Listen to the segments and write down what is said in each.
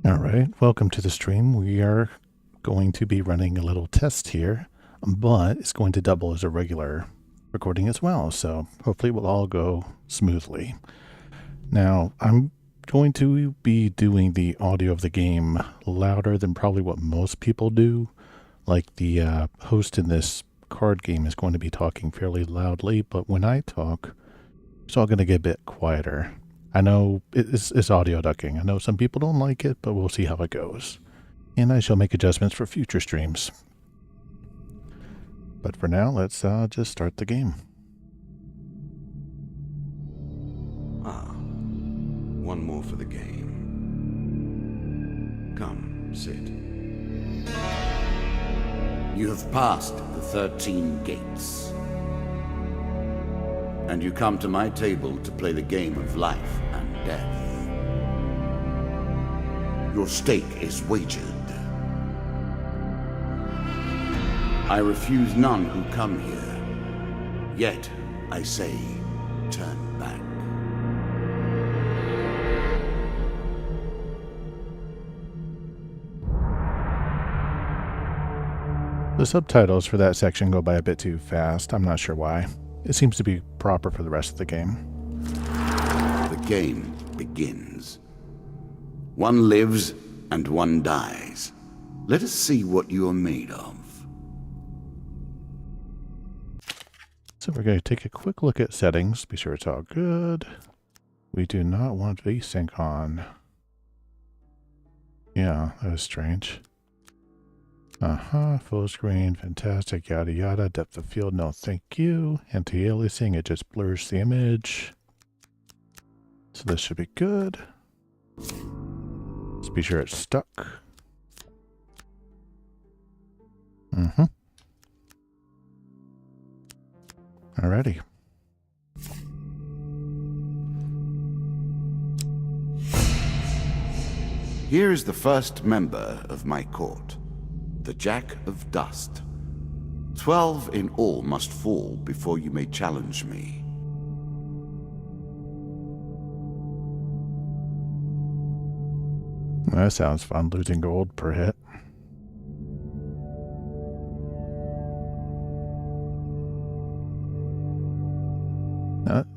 All right, welcome to the stream. We are going to be running a little test here, but it's going to double as a regular recording as well, so hopefully it will all go smoothly. Now, I'm going to be doing the audio of the game louder than probably what most people do. Like the host in this card game is going to be talking fairly loudly, but when I talk, it's all going to get a bit quieter. I know it's audio ducking. I know some people don't like it, but we'll see how it goes. And I shall make adjustments for future streams. But for now, let's just start the game. One more for the game. Come, sit. You have passed the 13 gates. And you come to my table to play the game of life and death. Your stake is wagered. I refuse none who come here. Yet, I say, turn back. The subtitles for that section go by a bit too fast. I'm not sure why. It seems to be proper for the rest of the game. The game begins. One lives and one dies. Let us see what you are made of. So we're going to take a quick look at settings, be sure it's all good. We do not want VSync on. Yeah, that was strange. Full screen, fantastic, yada yada. Depth of field, no thank you. Anti-aliasing, it just blurs the image. So this should be good. Let's be sure it's stuck. Alrighty. Here is the first member of my court. The Jack of Dust. 12 in all must fall before you may challenge me. That sounds fun, losing gold per hit.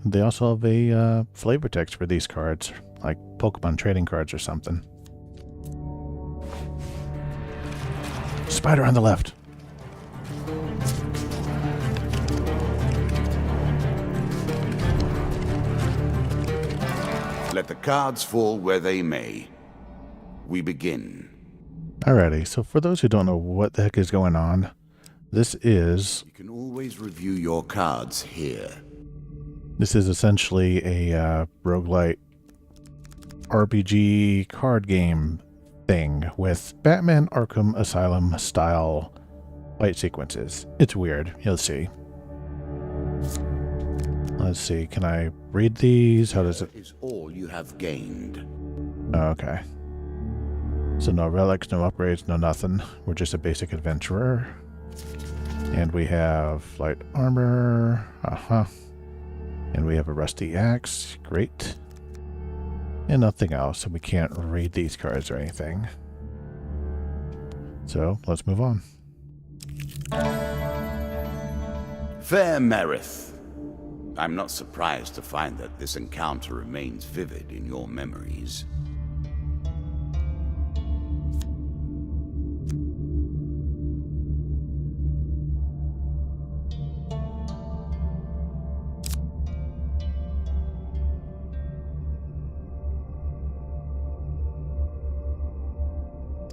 They also have a flavor text for these cards, like Pokemon trading cards or something. Spider on the left. Let the cards fall where they may. We begin. Alrighty, so for those who don't know what the heck is going on, this is... You can always review your cards here. This is essentially a roguelite RPG card game thing with Batman Arkham Asylum style fight sequences. It's weird. You'll see. Let's see. Can I read these? How does it? Is all you have gained. Oh, okay. So no relics, no upgrades, no nothing. We're just a basic adventurer. And we have light armor. And we have a rusty axe. Great. And nothing else, so we can't read these cards or anything. So, let's move on. Fair Merith. I'm not surprised to find that this encounter remains vivid in your memories.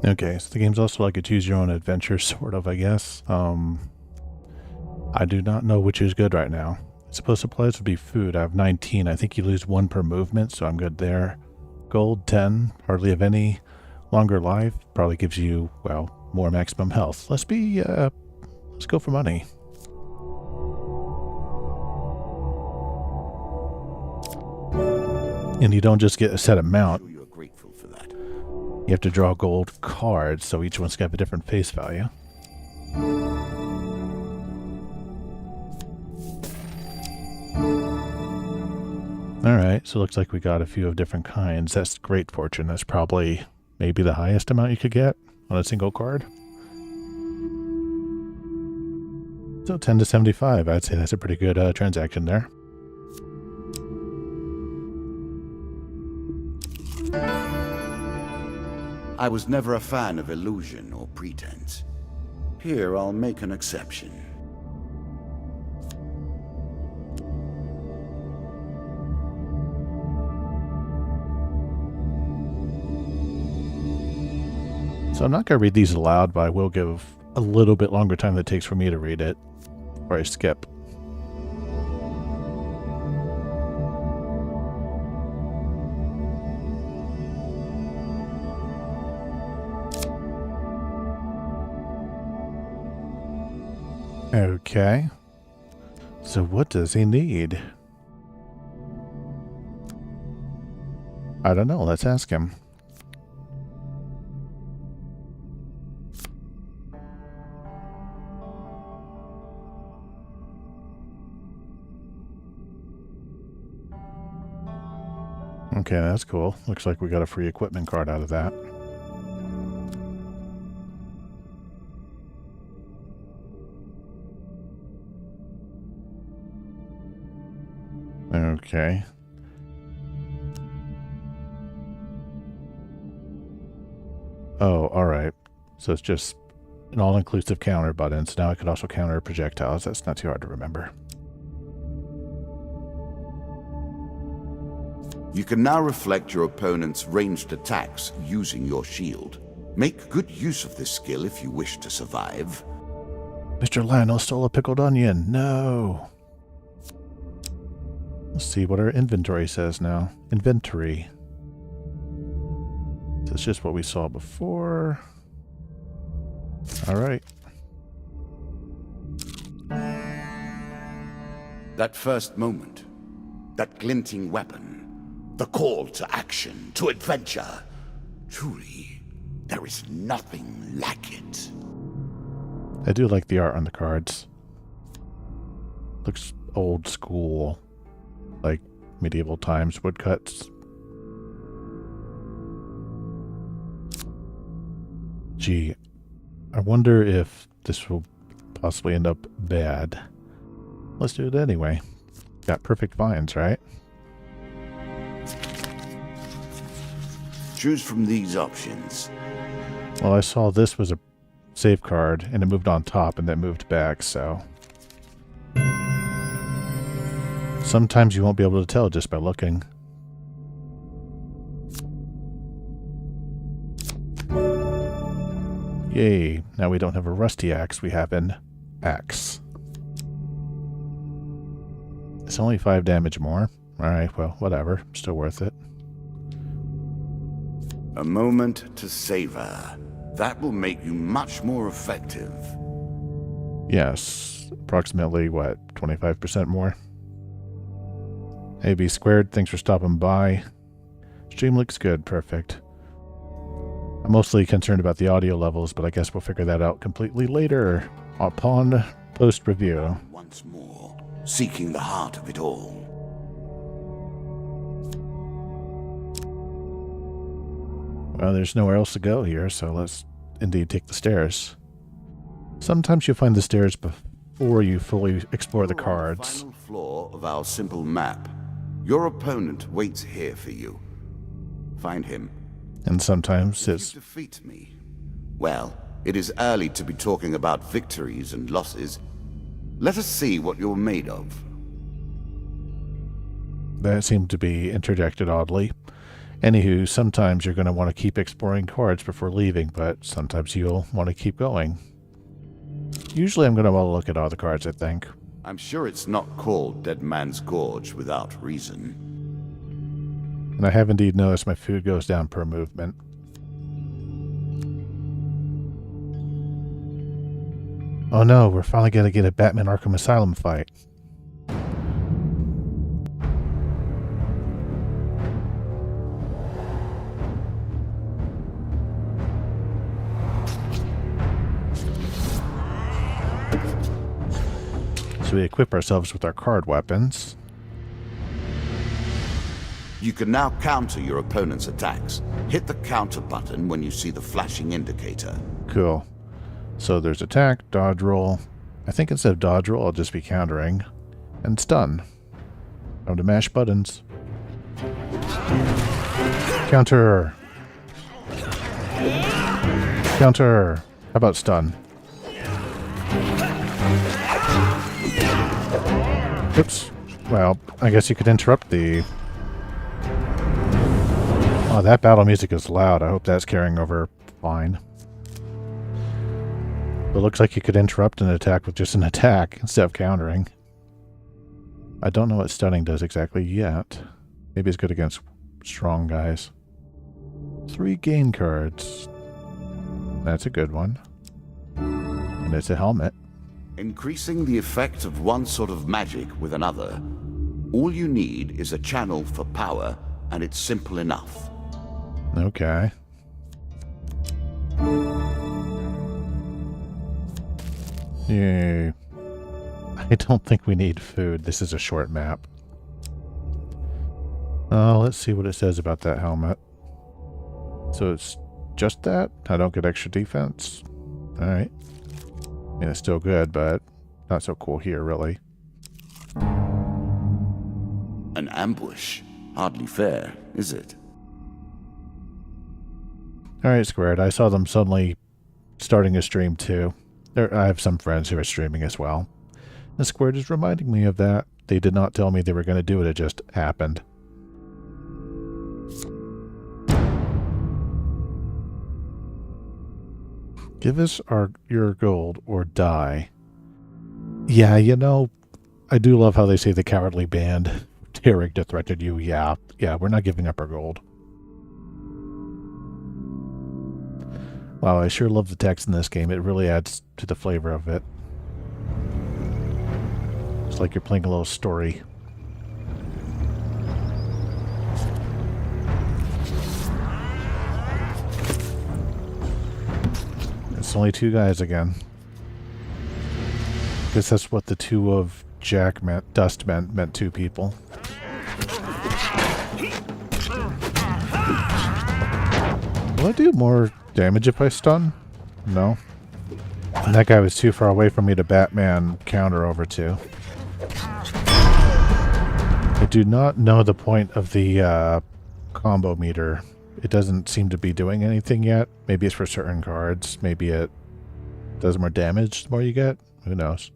Okay, so the game's also like a choose-your-own-adventure, sort of, I guess. I do not know which is good right now. It's supposed supplies would be food. I have 19. I think you lose 1 per movement, so I'm good there. Gold, 10. Hardly have any. Longer life probably gives you, well, more maximum health. Let's go for money. And you don't just get a set amount. You're grateful for that. You have to draw gold cards, so each one's got a different face value. Alright, so it looks like we got a few of different kinds. That's great fortune. That's probably maybe the highest amount you could get on a single card. So 10 to 75, I'd say that's a pretty good transaction there. I was never a fan of illusion or pretense. Here, I'll make an exception. So I'm not going to read these aloud, but I will give a little bit longer time than it takes for me to read it, or I skip. Okay. So what does he need? I don't know. Let's ask him. Okay, that's cool. Looks like we got a free equipment card out of that. Okay. Oh, alright. So it's just an all-inclusive counter button. So now I could also counter projectiles. That's not too hard to remember. You can now reflect your opponent's ranged attacks using your shield. Make good use of this skill if you wish to survive. Mr. Lionel stole a pickled onion. No. Let's see what our inventory says now. Inventory. That's just what we saw before. All right. That first moment, that glinting weapon, the call to action, to adventure. Truly, there is nothing like it. I do like the art on the cards. Looks old school, like medieval times woodcuts. Gee, I wonder if this will possibly end up bad. Let's do it anyway. Got perfect vines, right? Choose from these options. Well, I saw this was a save card, and it moved on top and then moved back, so... Sometimes you won't be able to tell just by looking. Yay, now we don't have a rusty axe, we have an axe. It's only 5 damage more. Alright, well, whatever. Still worth it. A moment to savor. That will make you much more effective. Yes, approximately, what, 25% more? AB squared, thanks for stopping by. Stream looks good, perfect. I'm mostly concerned about the audio levels, but I guess we'll figure that out completely later upon post-review. Once more, seeking the heart of it all. Well, there's nowhere else to go here, so let's indeed take the stairs. Sometimes you'll find the stairs before you fully explore the cards. Final floor of our simple map. Your opponent waits here for you. Find him. And sometimes it's... If you defeat me, well, it is early to be talking about victories and losses. Let us see what you're made of. That seemed to be interjected oddly. Anywho, sometimes you're going to want to keep exploring cards before leaving, but sometimes you'll want to keep going. Usually I'm going to want to look at all the cards, I think. I'm sure it's not called Dead Man's Gorge without reason. And I have indeed noticed my food goes down per movement. Oh no, we're finally going to get a Batman Arkham Asylum fight. So we equip ourselves with our card weapons. You can now counter your opponent's attacks. Hit the counter button when you see the flashing indicator. Cool. So there's attack, dodge roll. I think instead of dodge roll, I'll just be countering. And stun. Time to mash buttons. Counter. Counter. How about stun? Oops. Well, I guess you could interrupt the... Oh, that battle music is loud. I hope that's carrying over fine. It looks like you could interrupt an attack with just an attack instead of countering. I don't know what stunning does exactly yet. Maybe it's good against strong guys. 3 gain cards. That's a good one. And it's a helmet. Increasing the effect of one sort of magic with another. All you need is a channel for power, and it's simple enough. Okay. Yeah. I don't think we need food. This is a short map. Let's see what it says about that helmet. So it's just that? I don't get extra defense? Alright. I mean, it's still good, but not so cool here, really. An ambush? Hardly fair, is it? Alright, Squared. I saw them suddenly starting a stream, too. I have some friends who are streaming as well. And Squared is reminding me of that. They did not tell me they were going to do it. It just happened. Give us your gold or die. Yeah, you know, I do love how they say the cowardly band daring to threaten you. Yeah, we're not giving up our gold. Wow, I sure love the text in this game. It really adds to the flavor of it. It's like you're playing a little story. It's only 2 guys again. Guess that's what the 2 of Jack meant. Dust meant 2 people. Will I do more damage if I stun? No. And that guy was too far away for me to Batman counter over to. I do not know the point of the combo meter. It doesn't seem to be doing anything yet. Maybe it's for certain cards. Maybe it does more damage the more you get. Who knows?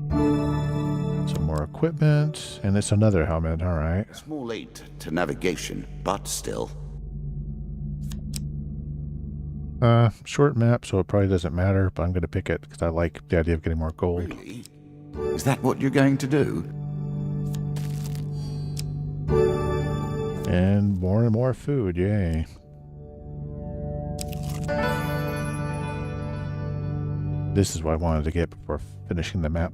Some more equipment. And it's another helmet. Alright. Small aid to navigation, but still. Short map, so it probably doesn't matter, but I'm going to pick it because I like the idea of getting more gold. Really? Is that what you're going to do? And more food, yay. This is what I wanted to get before finishing the map.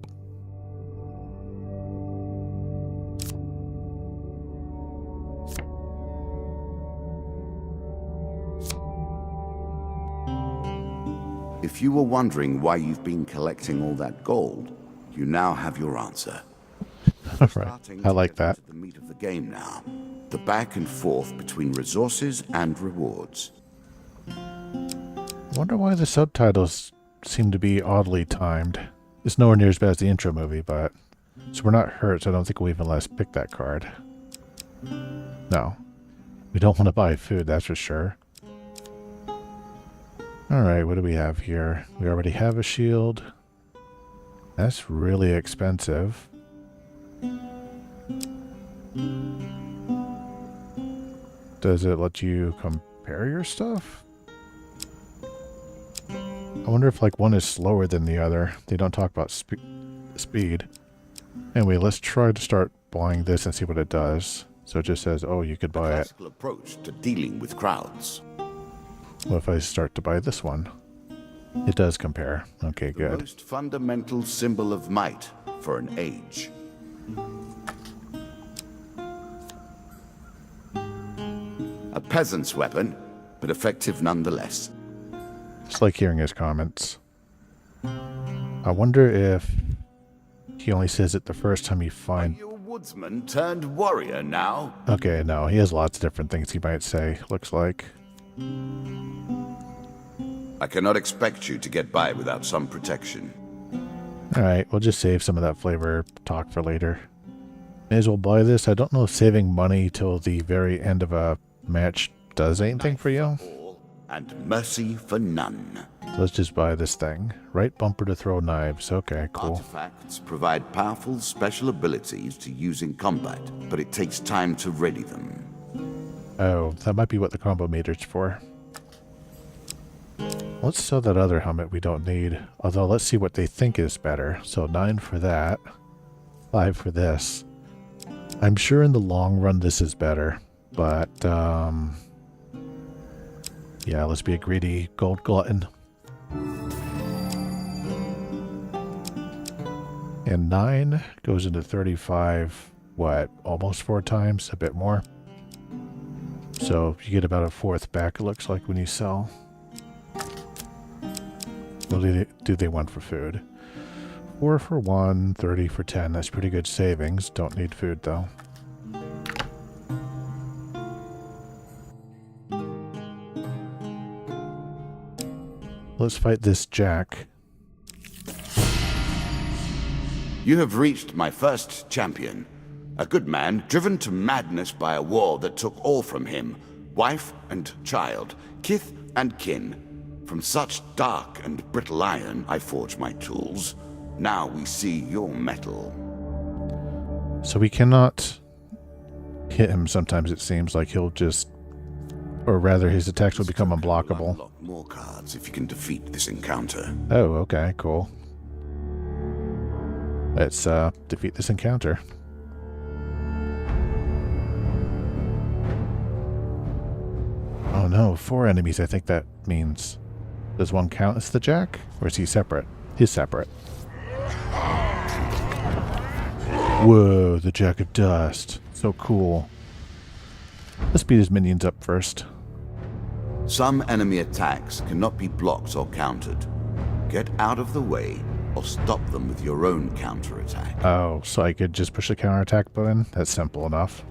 If you were wondering why you've been collecting all that gold, you now have your answer. Right. I like that. The meat of the game now. The back and forth between resources and rewards. Wonder why the subtitles seem to be oddly timed. It's nowhere near as bad as the intro movie, but... So we're not hurt, so I don't think we'll even let us pick that card. No. We don't want to buy food, that's for sure. Alright, what do we have here? We already have a shield. That's really expensive. Does it let you compare your stuff? I wonder if like one is slower than the other. They don't talk about speed. Anyway, let's try to start buying this and see what it does. So it just says, oh, you could buy it. Classical approach to dealing with crowds. What if I start to buy this one? It does compare. Okay, good. The most fundamental symbol of might for an age. A peasant's weapon, but effective nonetheless. Just like hearing his comments. I wonder if he only says it the first time you find... Are you a Woodsman turned warrior now. Okay, no, he has lots of different things he might say, looks like. I cannot expect you to get by without some protection. Alright, we'll just save some of that flavor talk for later. May as well buy this. I don't know if saving money till the very end of a match does anything for you. And mercy for none. So let's just buy this thing. Right bumper to throw knives. Okay, cool. Artifacts provide powerful special abilities to use in combat, but it takes time to ready them. Oh, that might be what the combo meter's for. Let's sell that other helmet we don't need. Although, let's see what they think is better. So 9 for that. 5 for this. I'm sure in the long run this is better. But, yeah, let's be a greedy gold glutton. And 9 goes into 35, what, almost 4 times? A bit more. So you get about a fourth back, it looks like, when you sell. What do they want for food? 4 for 1, 30 for 10. That's pretty good savings. Don't need food, though. Let's fight this Jack. You have reached my first champion. A good man driven to madness by a war that took all from him. Wife and child, kith and kin. From such dark and brittle iron I forge my tools. Now we see your metal. So we cannot hit him sometimes, it seems like he'll just... Or rather, his attacks will become unblockable. Unlock more cards if you can defeat this encounter. Oh, okay, cool. Let's defeat this encounter. Oh no, 4 enemies I think that means. Does one count as the Jack? Or is he separate? He's separate. Whoa, the Jack of Dust. So cool. Let's beat his minions up first. Some enemy attacks cannot be blocked or countered. Get out of the way or stop them with your own counterattack. Oh, so I could just push the counterattack button? That's simple enough.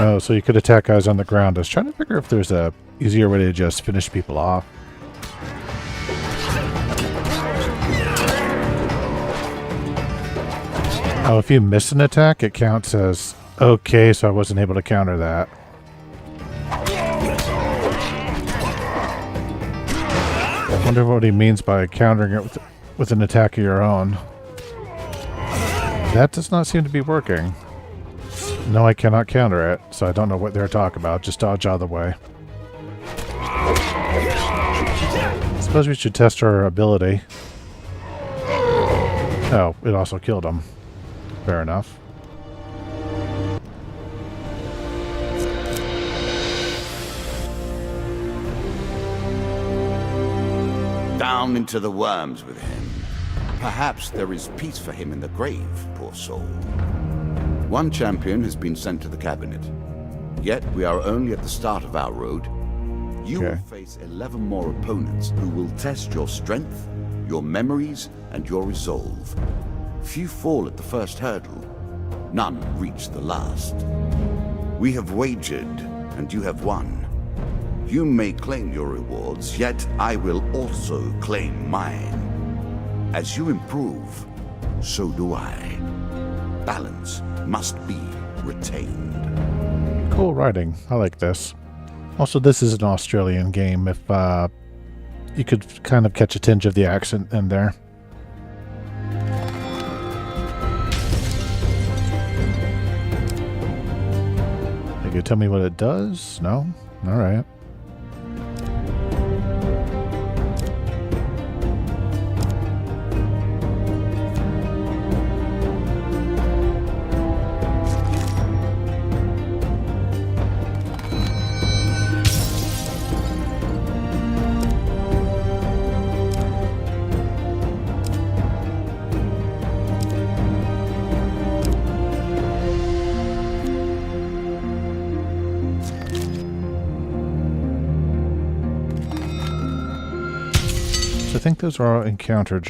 Oh, so you could attack guys on the ground. I was trying to figure if there's a easier way to just finish people off. Oh, if you miss an attack, it counts as... Okay, so I wasn't able to counter that. I wonder what he means by countering it with an attack of your own. That does not seem to be working. No, I cannot counter it, so I don't know what they're talking about. Just dodge out of the way. I suppose we should test our ability. Oh, it also killed him. Fair enough. Down into the worms with him. Perhaps there is peace for him in the grave, poor soul. One champion has been sent to the cabinet. Yet we are only at the start of our road. You will face 11 more opponents who will test your strength, your memories, and your resolve. Few fall at the first hurdle. None reach the last. We have wagered, and you have won. You may claim your rewards, yet I will also claim mine. As you improve, so do I. Balance must be retained. Cool writing. I like this. Also, this is an Australian game. If you could kind of catch a tinge of the accent in there. You could tell me what it does? No? Alright. I think those are all encounter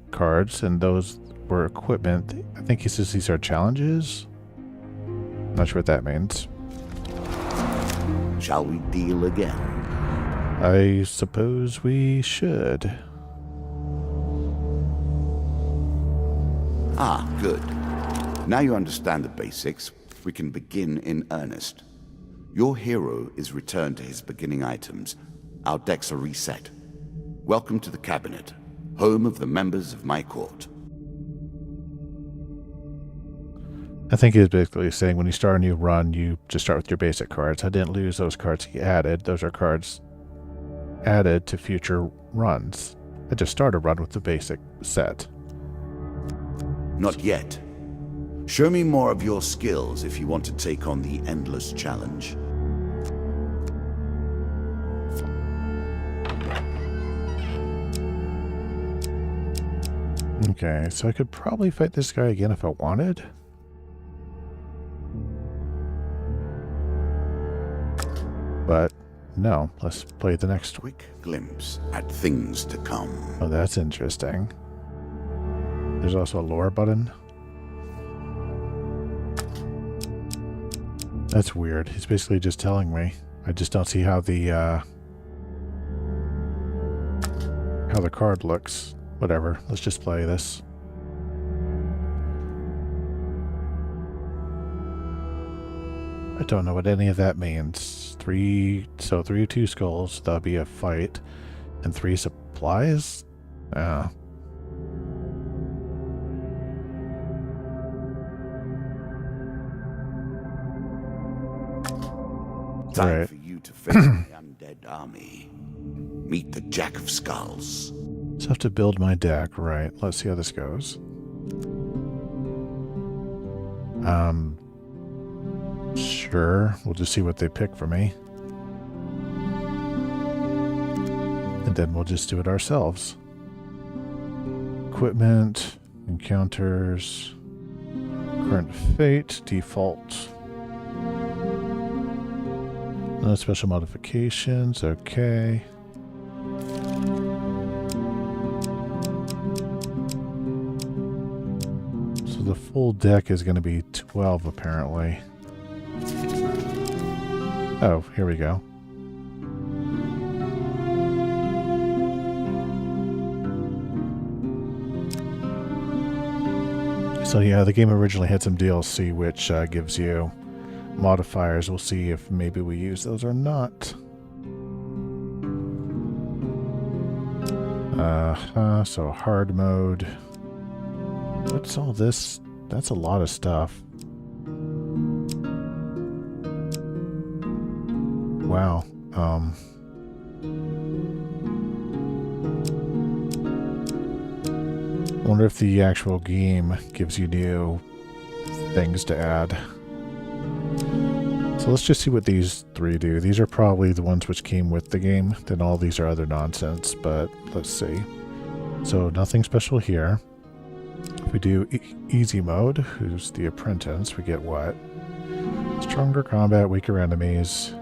cards, and those were equipment. I think he says these are challenges. Not sure what that means. Shall we deal again? I suppose we should. Ah, good. Now you understand the basics, we can begin in earnest. Your hero is returned to his beginning items. Our decks are reset. Welcome to the cabinet, home of the members of my court. I think he's basically saying when you start a new run, you just start with your basic cards. I didn't lose those cards he added. Those are cards added to future runs. I just started a run with the basic set. Not yet. Show me more of your skills if you want to take on the endless challenge. Okay, so I could probably fight this guy again if I wanted. But no, let's play the next one. Quick glimpse at things to come. Oh, that's interesting. There's also a lore button. That's weird. He's basically just telling me. I just don't see how the card looks. Whatever. Let's just play this. I don't know what any of that means. 3 or 2 skulls. That'll be a fight. And 3 supplies? Yeah. Time Right. for you to face the undead army. Meet the Jack of Skulls. Just have to build my deck. Right. Let's see how this goes. Sure. We'll just see what they pick for me. And then we'll just do it ourselves. Equipment, encounters, current fate, default. No special modifications, okay. So the full deck is going to be 12 apparently. Oh, here we go. So yeah, the game originally had some DLC which gives you modifiers. We'll see if maybe we use those or not. So hard mode. What's all this? That's a lot of stuff. Wow. Wonder if the actual game gives you new things to add. So let's just see what these 3 do. These are probably the ones which came with the game. Then all these are other nonsense, but let's see. So nothing special here. If we do easy mode, who's the apprentice, we get what? Stronger combat, weaker enemies.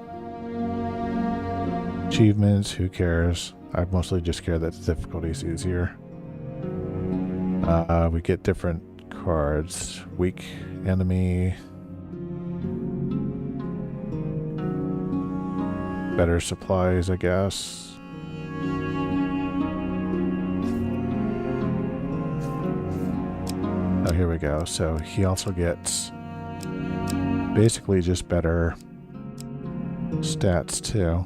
Achievements, who cares? I mostly just care that the difficulty is easier. We get different cards. Weak enemy. Better supplies, I guess. Oh, here we go. So he also gets basically just better stats too.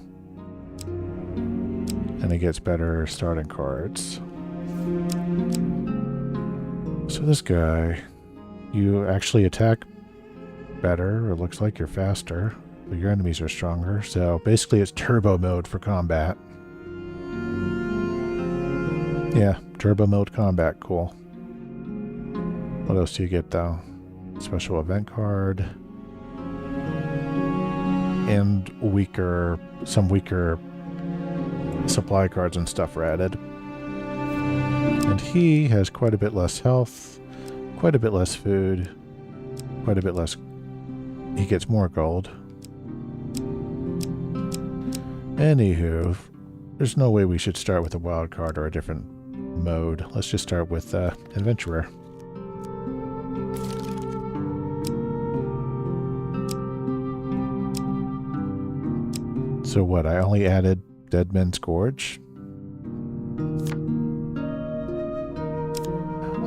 And he gets better starting cards. So this guy, you actually attack better. It looks like you're faster, but your enemies are stronger. So basically it's turbo mode for combat. Yeah, turbo mode combat, cool. What else do you get though? Special event card. And some weaker supply cards and stuff are added. And he has quite a bit less health, quite a bit less food, quite a bit less. He gets more gold. Anywho, there's no way we should start with a wild card or a different mode. Let's just start with Adventurer. So what, I only added Dead Men's Gorge?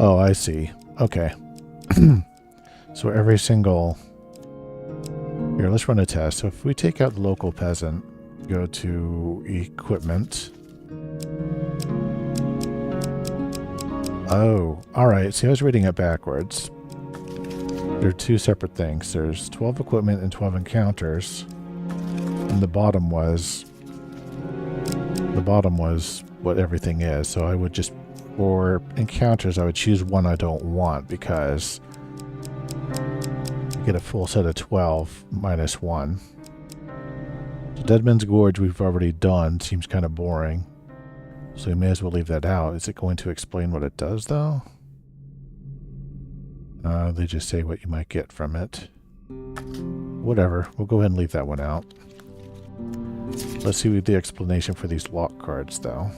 Oh, I see. Okay. So every single... Here, let's run a test. So if we take out the local peasant, go to equipment. Oh, alright. See, I was reading it backwards. There are two separate things. There's 12 equipment and 12 encounters. And the bottom was what everything is. So I would just, for encounters, I would choose one I don't want because I get a full set of 12 minus 1. So Deadman's Gorge we've already done. Seems kind of boring. So we may as well leave that out. Is it going to explain what it does, though? They just say what you might get from it. Whatever. We'll go ahead and leave that one out. Let's see the explanation for these lock cards, though.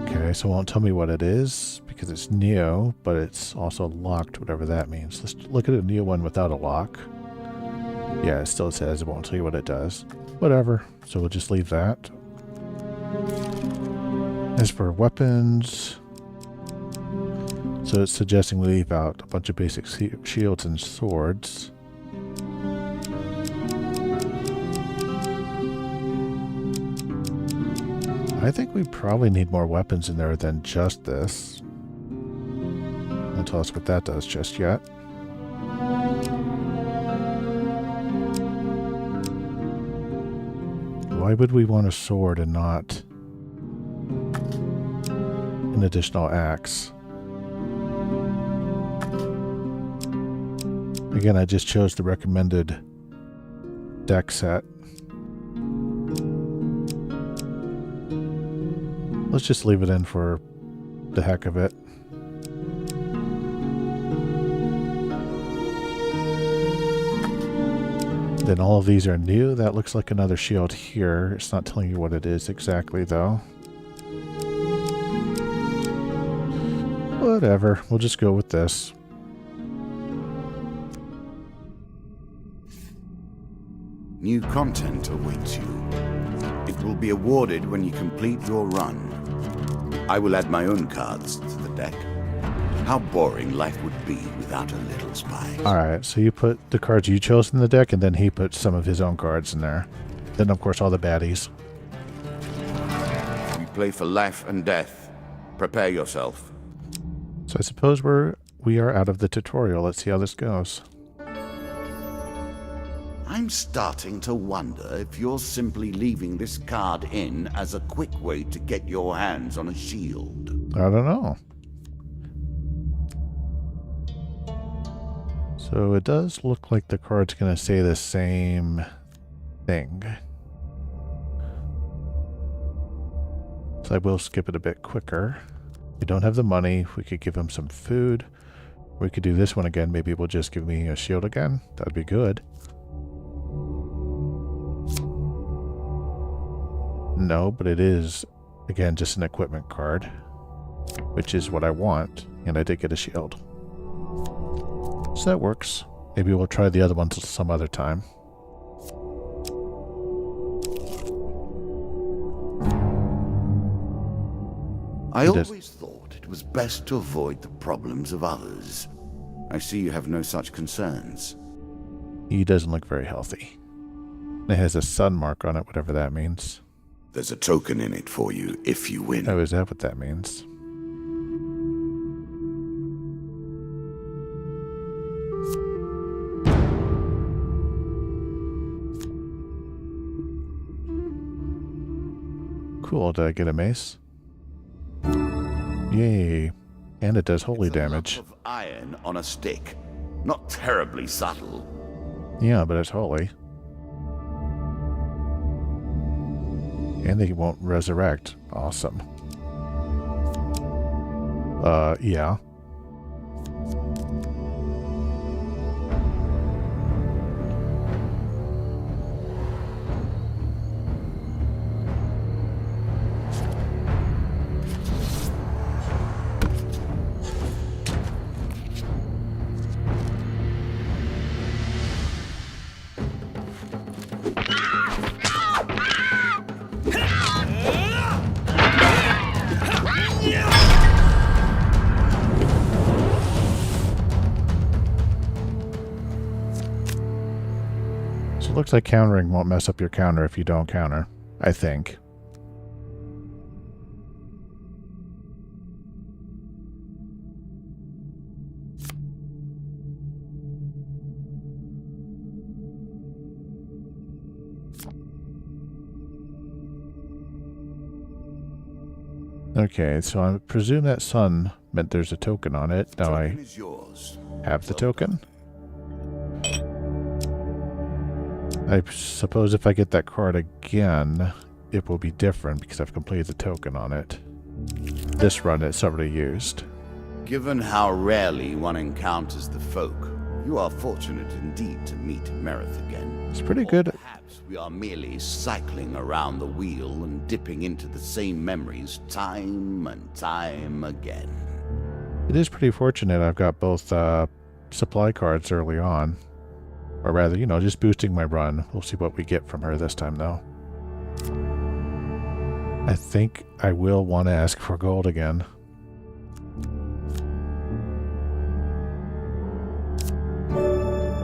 Okay, so it won't tell me what it is, because it's Neo, but it's also locked, whatever that means. Let's look at a Neo one without a lock. Yeah, it still says it won't tell you what it does. Whatever, so we'll just leave that. As for weapons... So it's suggesting we leave out a bunch of basic shields and swords. I think we probably need more weapons in there than just this. Don't tell us what that does just yet. Why would we want a sword and not an additional axe? Again, I just chose the recommended deck set. Let's just leave it in for the heck of it. Then all of these are new. That looks like another shield here. It's not telling you what it is exactly, though. Whatever. We'll just go with this. New content awaits you. It will be awarded when you complete your run. I will add my own cards to the deck. How boring life would be without a little spice. Alright, so you put the cards you chose in the deck, and then he puts some of his own cards in there. Then, of course, all the baddies. We play for life and death. Prepare yourself. So I suppose we are out of the tutorial. Let's see how this goes. I'm starting to wonder if you're simply leaving this card in as a quick way to get your hands on a shield. I don't know. So it does look like the card's going to say the same thing. So I will skip it a bit quicker. We don't have the money. We could give him some food. We could do this one again. Maybe it will just give me a shield again. That'd be good. No, but it is, again, just an equipment card, which is what I want, and I did get a shield. So that works. Maybe we'll try the other ones some other time. I always thought it was best to avoid the problems of others. I see you have no such concerns. He doesn't look very healthy. It has a sun mark on it, whatever that means. There's a token in it for you if you win. Oh, is that what that means? Cool, did I get a mace? Yay. And it does holy damage. Lump of iron on a stick. Not terribly subtle. Yeah, but it's holy. And they won't resurrect. Awesome. Yeah. So it looks like countering won't mess up your counter if you don't counter, I think. Okay, so I presume that sun meant there's a token on it. Now I have the token. I suppose if I get that card again, it will be different because I've completed the token on it. This run it's already used. Given how rarely one encounters the folk, you are fortunate indeed to meet Merith again. It's pretty good. Or perhaps we are merely cycling around the wheel and dipping into the same memories time and time again. It is pretty fortunate I've got both supply cards early on. Or rather, you know, just boosting my run. We'll see what we get from her this time, though. I think I will want to ask for gold again.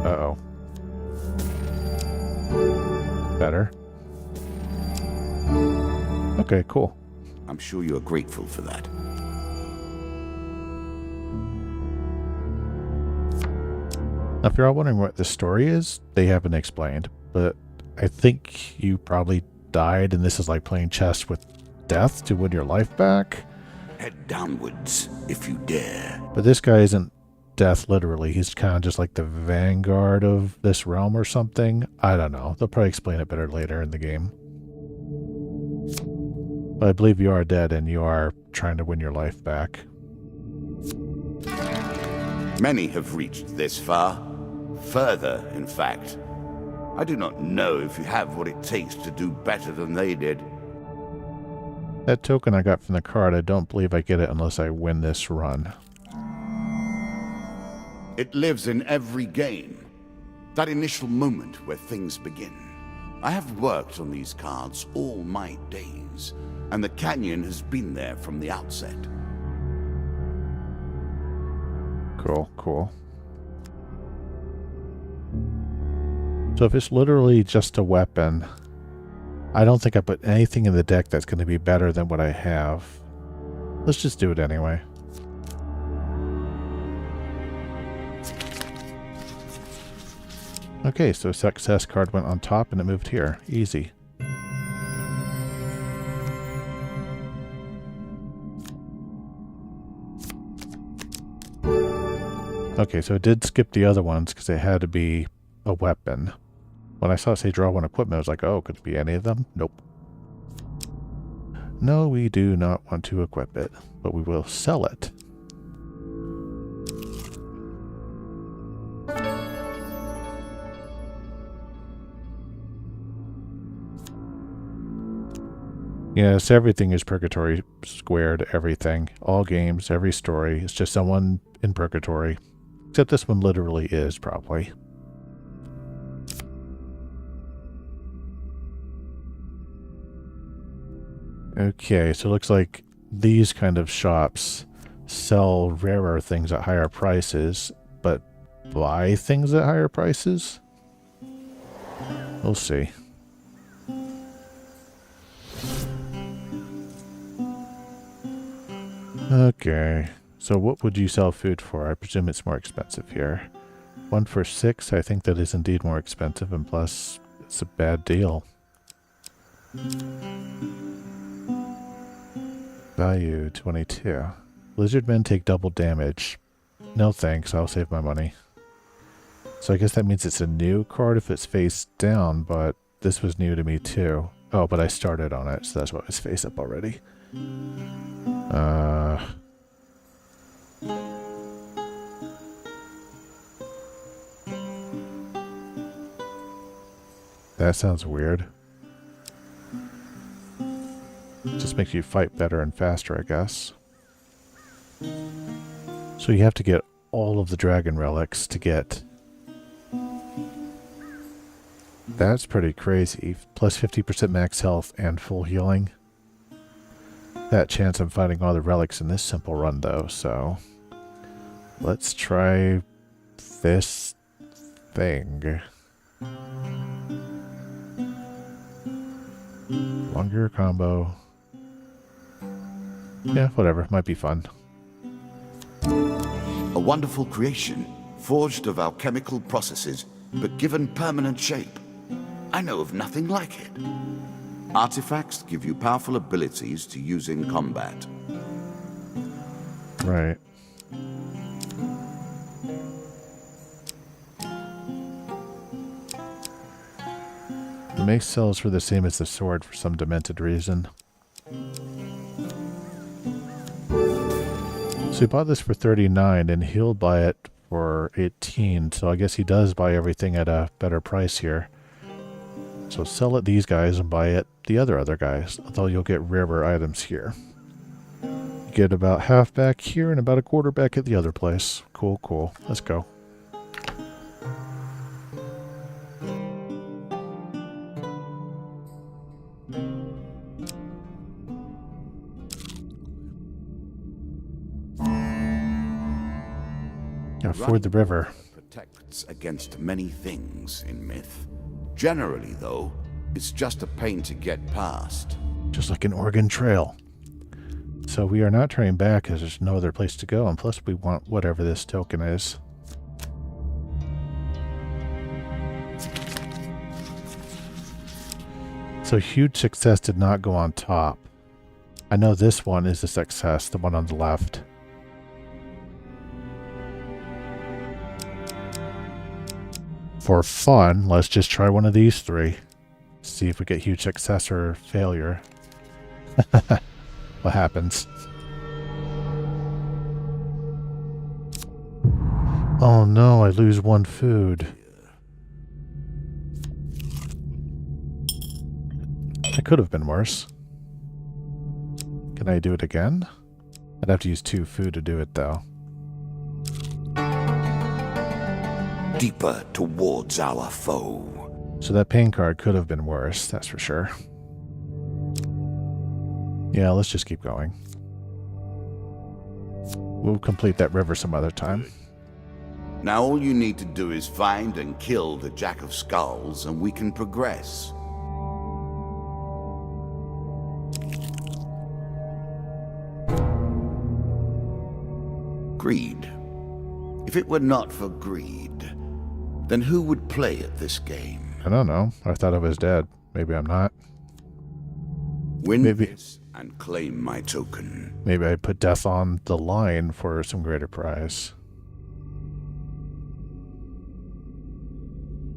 Uh-oh. Better. Okay, cool. I'm sure you are grateful for that. Now, if you're all wondering what this story is, they haven't explained, but I think you probably died and this is like playing chess with death to win your life back. Head downwards, if you dare. But this guy isn't death literally. He's kind of just like the vanguard of this realm or something. I don't know. They'll probably explain it better later in the game. But I believe you are dead and you are trying to win your life back. Many have reached this far. Further, in fact. I do not know if you have what it takes to do better than they did. That token I got from the card, I don't believe I get it unless I win this run. It lives in every game. That initial moment where things begin. I have worked on these cards all my days, and the canyon has been there from the outset. Cool, cool. So if it's literally just a weapon, I don't think I put anything in the deck that's going to be better than what I have. Let's just do it anyway. Okay, so success card went on top and it moved here. Easy. Okay, so it did skip the other ones because it had to be a weapon. When I saw it say draw one equipment, I was like, oh, could it be any of them? Nope. No, we do not want to equip it, but we will sell it. Yes, everything is Purgatory squared, everything. All games, every story. It's just someone in Purgatory. Except this one literally is, probably. Okay, so it looks like these kind of shops sell rarer things at higher prices, but buy things at higher prices? We'll see. Okay, so what would you sell food for? I presume it's more expensive here. 1 for 6, I think that is indeed more expensive, and plus, it's a bad deal. Value 22. Lizardmen take double damage. No thanks, I'll save my money. So I guess that means it's a new card if it's face down, but this was new to me too. Oh, but I started on it, so that's why it was face up already. That sounds weird. Just makes you fight better and faster, I guess. So you have to get all of the dragon relics to get... That's pretty crazy. Plus 50% max health and full healing. That chance I'm finding all the relics in this simple run, though, so... Let's try this thing. Longer combo. Yeah, whatever. Might be fun. A wonderful creation, forged of alchemical processes, but given permanent shape. I know of nothing like it. Artifacts give you powerful abilities to use in combat. Right. The mace sells for the same as the sword for some demented reason. So he bought this for 39 and he'll buy it for 18. So I guess he does buy everything at a better price here. So sell it these guys and buy it the other guys. Although you'll get rarer items here. You get about half back here and about a quarter back at the other place. Cool, cool. Let's go. Ford the river. Protects against many things in myth. Generally, though, it's just a pain to get past. Just like an Oregon Trail. So we are not turning back because there's no other place to go, and plus we want whatever this token is. So huge success did not go on top. I know this one is a success, the one on the left. For fun, let's just try one of these three. See if we get huge success or failure. What happens? Oh no, I lose one food. It could have been worse. Can I do it again? I'd have to use 2 food to do it though. Deeper towards our foe. So that pain card could have been worse, that's for sure. Yeah, let's just keep going. We'll complete that river some other time. Now all you need to do is find and kill the Jack of Skulls, and we can progress. Greed. If it were not for greed, then who would play at this game? I don't know. I thought I was dead. Maybe I'm not. Win this and claim my token. Maybe I put death on the line for some greater prize.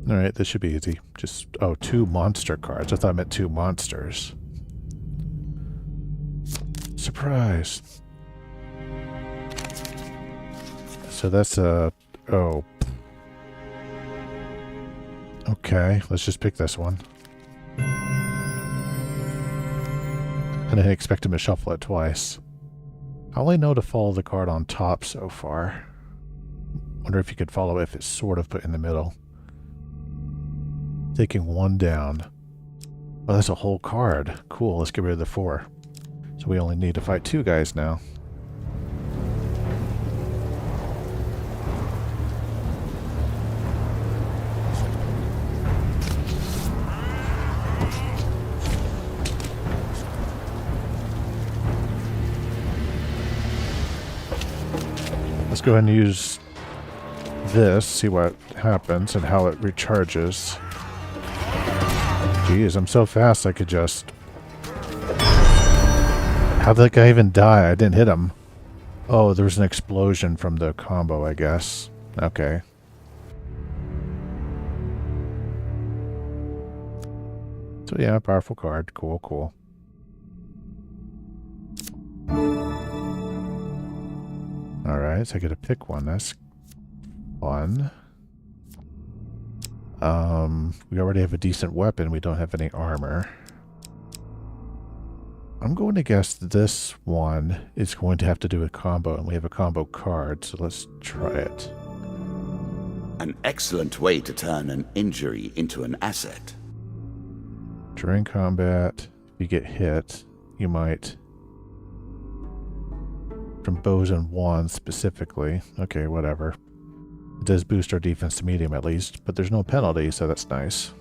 Alright, this should be easy. Just, oh, 2 monster cards. I thought I meant 2 monsters. Surprise! So that's a... oh. Okay, let's just pick this one. I didn't expect him to shuffle it twice. I only know to follow the card on top so far. Wonder if you could follow if it's sort of put in the middle. Taking 1 down. Oh, that's a whole card. Cool, let's get rid of the 4. So we only need to fight 2 guys now. Let's go ahead and use this, see what happens and how it recharges. Jeez, I'm so fast I could just... How'd that guy even die? I didn't hit him. Oh, there was an explosion from the combo, I guess. Okay. So yeah, powerful card. Cool, cool. Alright, so I get to pick one. That's fun. We already have a decent weapon. We don't have any armor. I'm going to guess this one is going to have to do with combo, and we have a combo card, so let's try it. An excellent way to turn an injury into an asset. During combat, if you get hit, you might... From bows and wands specifically. Okay, whatever. It does boost our defense to medium at least, but there's no penalty, so that's nice.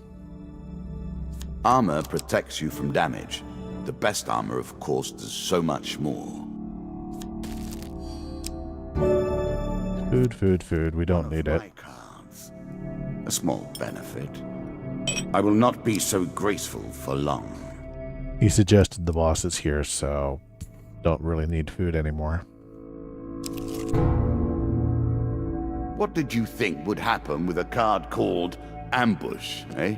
Armor protects you from damage, The best armor, of course, does so much more. Food, food, food. We don't need it. My cards. A small benefit. I will not be so graceful for long. He suggested the boss is here, so don't really need food anymore. What did you think would happen with a card called Ambush, eh?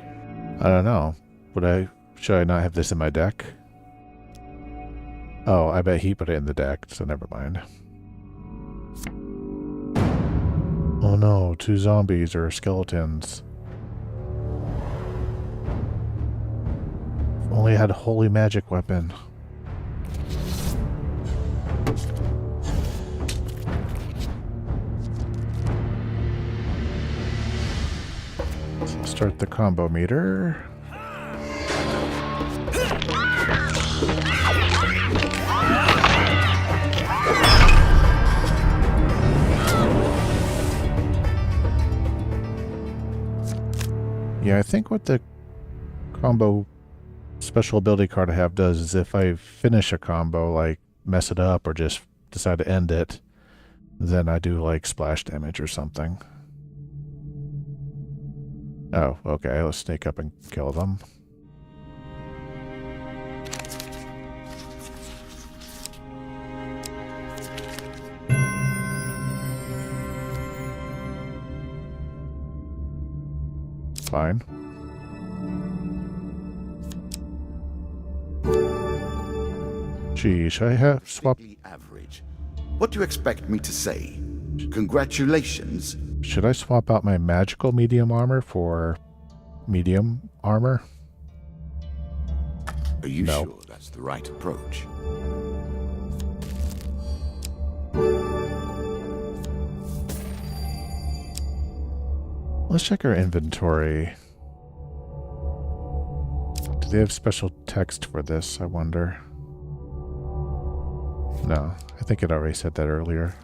I don't know. Should I not have this in my deck? Oh, I bet he put it in the deck, so never mind. Oh no, 2 zombies or skeletons. If only I had a holy magic weapon. So start the combo meter. Yeah, I think what the combo special ability card I have does is if I finish a combo, like mess it up or just decide to end it, then I do like splash damage or something. Oh, okay, let's sneak up and kill them. Fine. Gee, should I have swapped? Average. What do you expect me to say? Congratulations? Should I swap out my magical medium armor for medium armor? Are you No. sure that's the right approach? Let's check our inventory. Do they have special text for this, I wonder? No, I think it already said that earlier.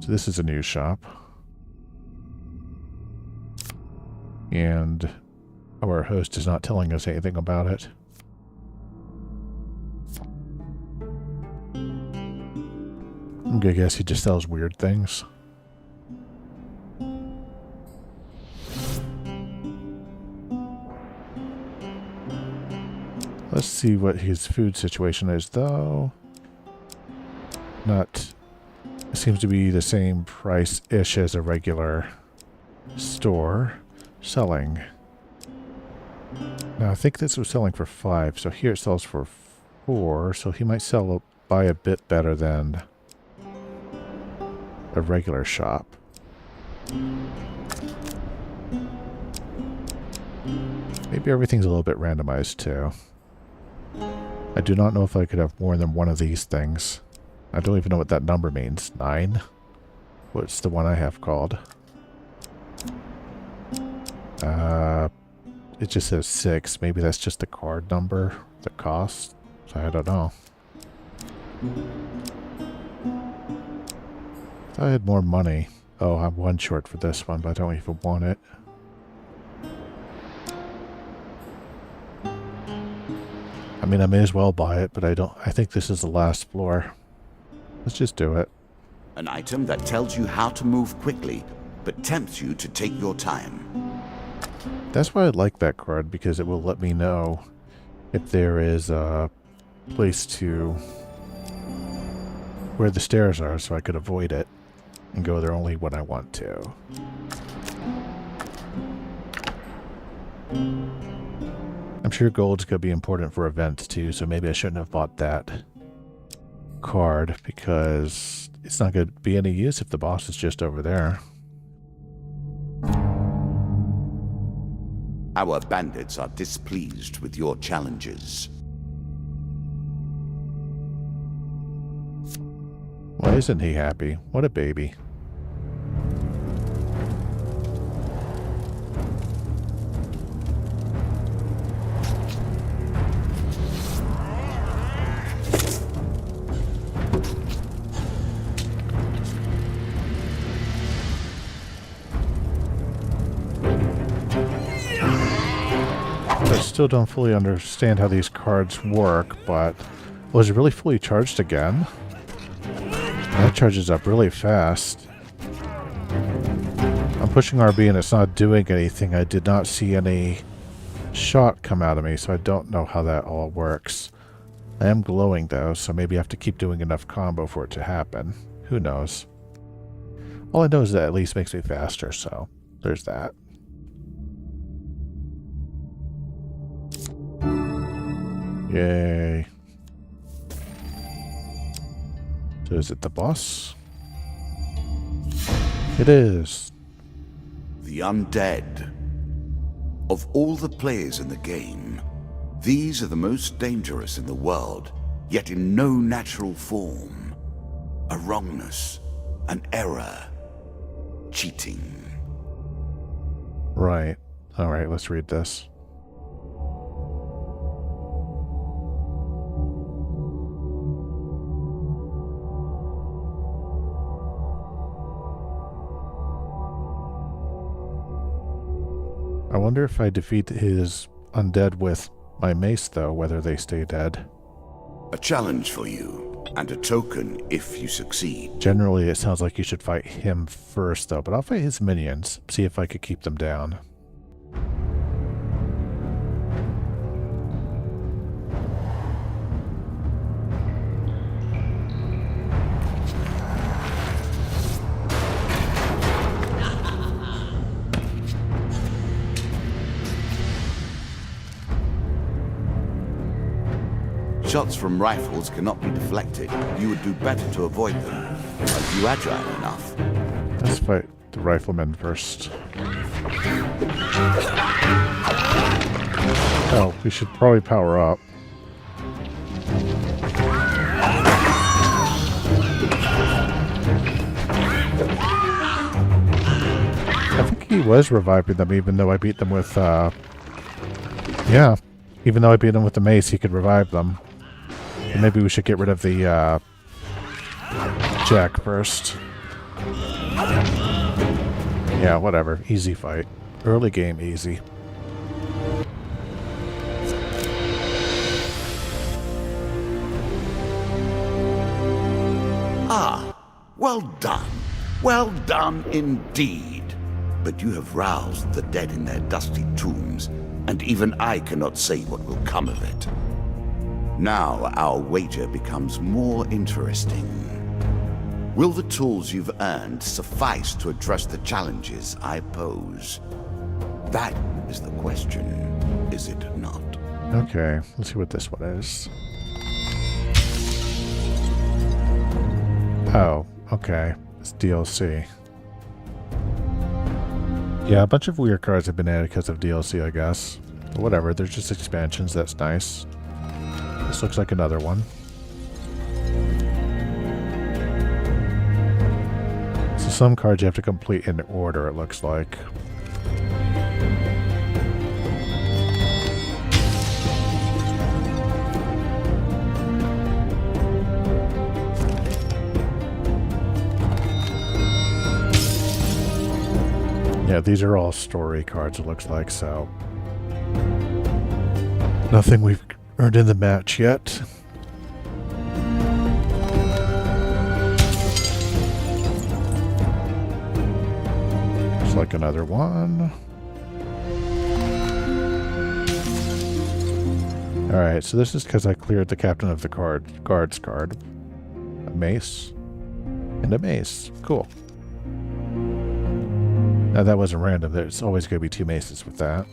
So this is a new shop. And our host is not telling us anything about it. I'm gonna guess he just sells weird things. Let's see what his food situation is, though. Not... It seems to be the same price-ish as a regular store selling. Now, I think this was selling for 5, so here it sells for 4, so he might buy a bit better than a regular shop. Maybe everything's a little bit randomized too. I do not know if I could have more than one of these things. I don't even know what that number means. 9? What's the one I have called? It just says 6. Maybe that's just the card number, the cost. So I don't know. If I had more money. Oh, I'm 1 short for this one, but I don't even want it. I mean, I may as well buy it, but I think this is the last floor. Let's just do it. An item that tells you how to move quickly, but tempts you to take your time. That's why I like that card, because it will let me know if there is a place to where the stairs are, so I could avoid it and go there only when I want to. I'm sure gold's going to be important for events too, so maybe I shouldn't have bought that card, because it's not going to be any use if the boss is just over there. Our bandits are displeased with your challenges. Why isn't he happy? What a baby. still don't fully understand how these cards work, but was it really fully charged again? That charges up really fast. I'm pushing RB and it's not doing anything. I did not see any shot come out of me, so I don't know how that all works. I am glowing though, so maybe I have to keep doing enough combo for it to happen. Who knows? All I know is that at least makes me faster, so there's that. Yay. So is it the boss? It is. The undead. Of all the players in the game, these are the most dangerous in the world, yet in no natural form. A wrongness, an error, cheating. Right. Alright, let's read this. I wonder if I defeat his undead with my mace, though, whether they stay dead. A challenge for you, and a token if you succeed. Generally, it sounds like you should fight him first, though, but I'll fight his minions, see if I could keep them down. Shots from rifles cannot be deflected. You would do better to avoid them. Are you agile enough? Let's fight the rifleman first. Oh, we should probably power up. I think he was reviving them, even though I beat them with, yeah. Even though I beat him with the mace, he could revive them. And maybe we should get rid of the, Jack first. Yeah, whatever. Easy fight. Early game, easy. Ah, well done. Well done indeed. But you have roused the dead in their dusty tombs, and even I cannot say what will come of it. Now our wager becomes more interesting. Will the tools you've earned suffice to address the challenges I pose? That is the question, is it not? Okay, let's see what this one is. Oh, okay. It's DLC. Yeah, a bunch of weird cards have been added because of DLC, I guess. But whatever, they're just expansions, that's nice. This looks like another one. So some cards you have to complete in order, it looks like. Yeah, these are all story cards, it looks like, so... Nothing we've earned in the match yet. Looks like another one. Alright, so this is because I cleared the Captain of the Guards card. A mace. And a mace. Cool. Now that wasn't random, there's always going to be two maces with that.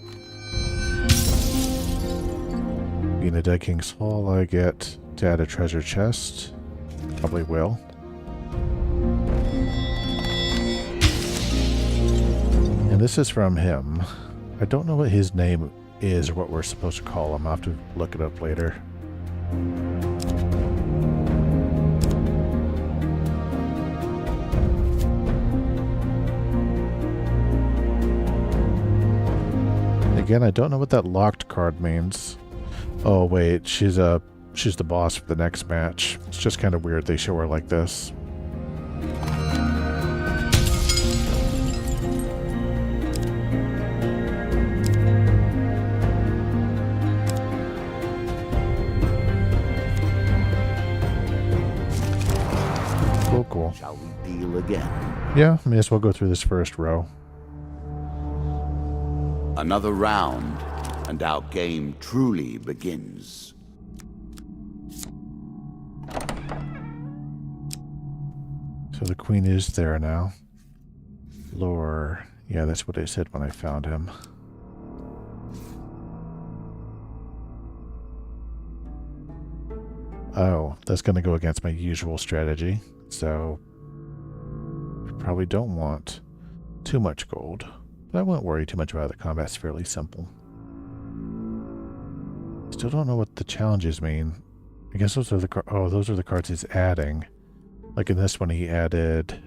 Being the Dead King's Hall, I get to add a treasure chest. Probably will. And this is from him. I don't know what his name is or what we're supposed to call him. I'll have to look it up later. Again, I don't know what that locked card means. Oh wait, she's the boss for the next match. It's just kind of weird they show her like this. Cool. Shall we deal again? Yeah, may as well go through this first row. Another round, and our game truly begins. So the queen is there now. Lore. Yeah, that's what I said when I found him. Oh, that's going to go against my usual strategy. So, probably don't want too much gold. But I won't worry too much about it. The combat's fairly simple. Still don't know what the challenges mean. I guess those are the those are the cards he's adding. Like in this one he added...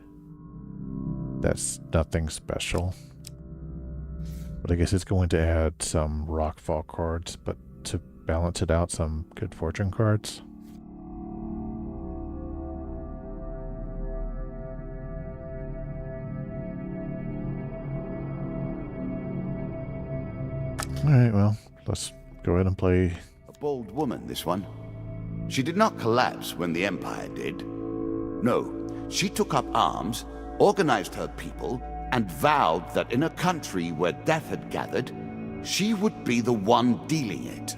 That's nothing special. But I guess it's going to add some rockfall cards, but to balance it out, some good fortune cards. Alright, well, let's go ahead and play. A bold woman, this one. She did not collapse when the Empire did. No, she took up arms, organized her people, and vowed that in a country where death had gathered, she would be the one dealing it.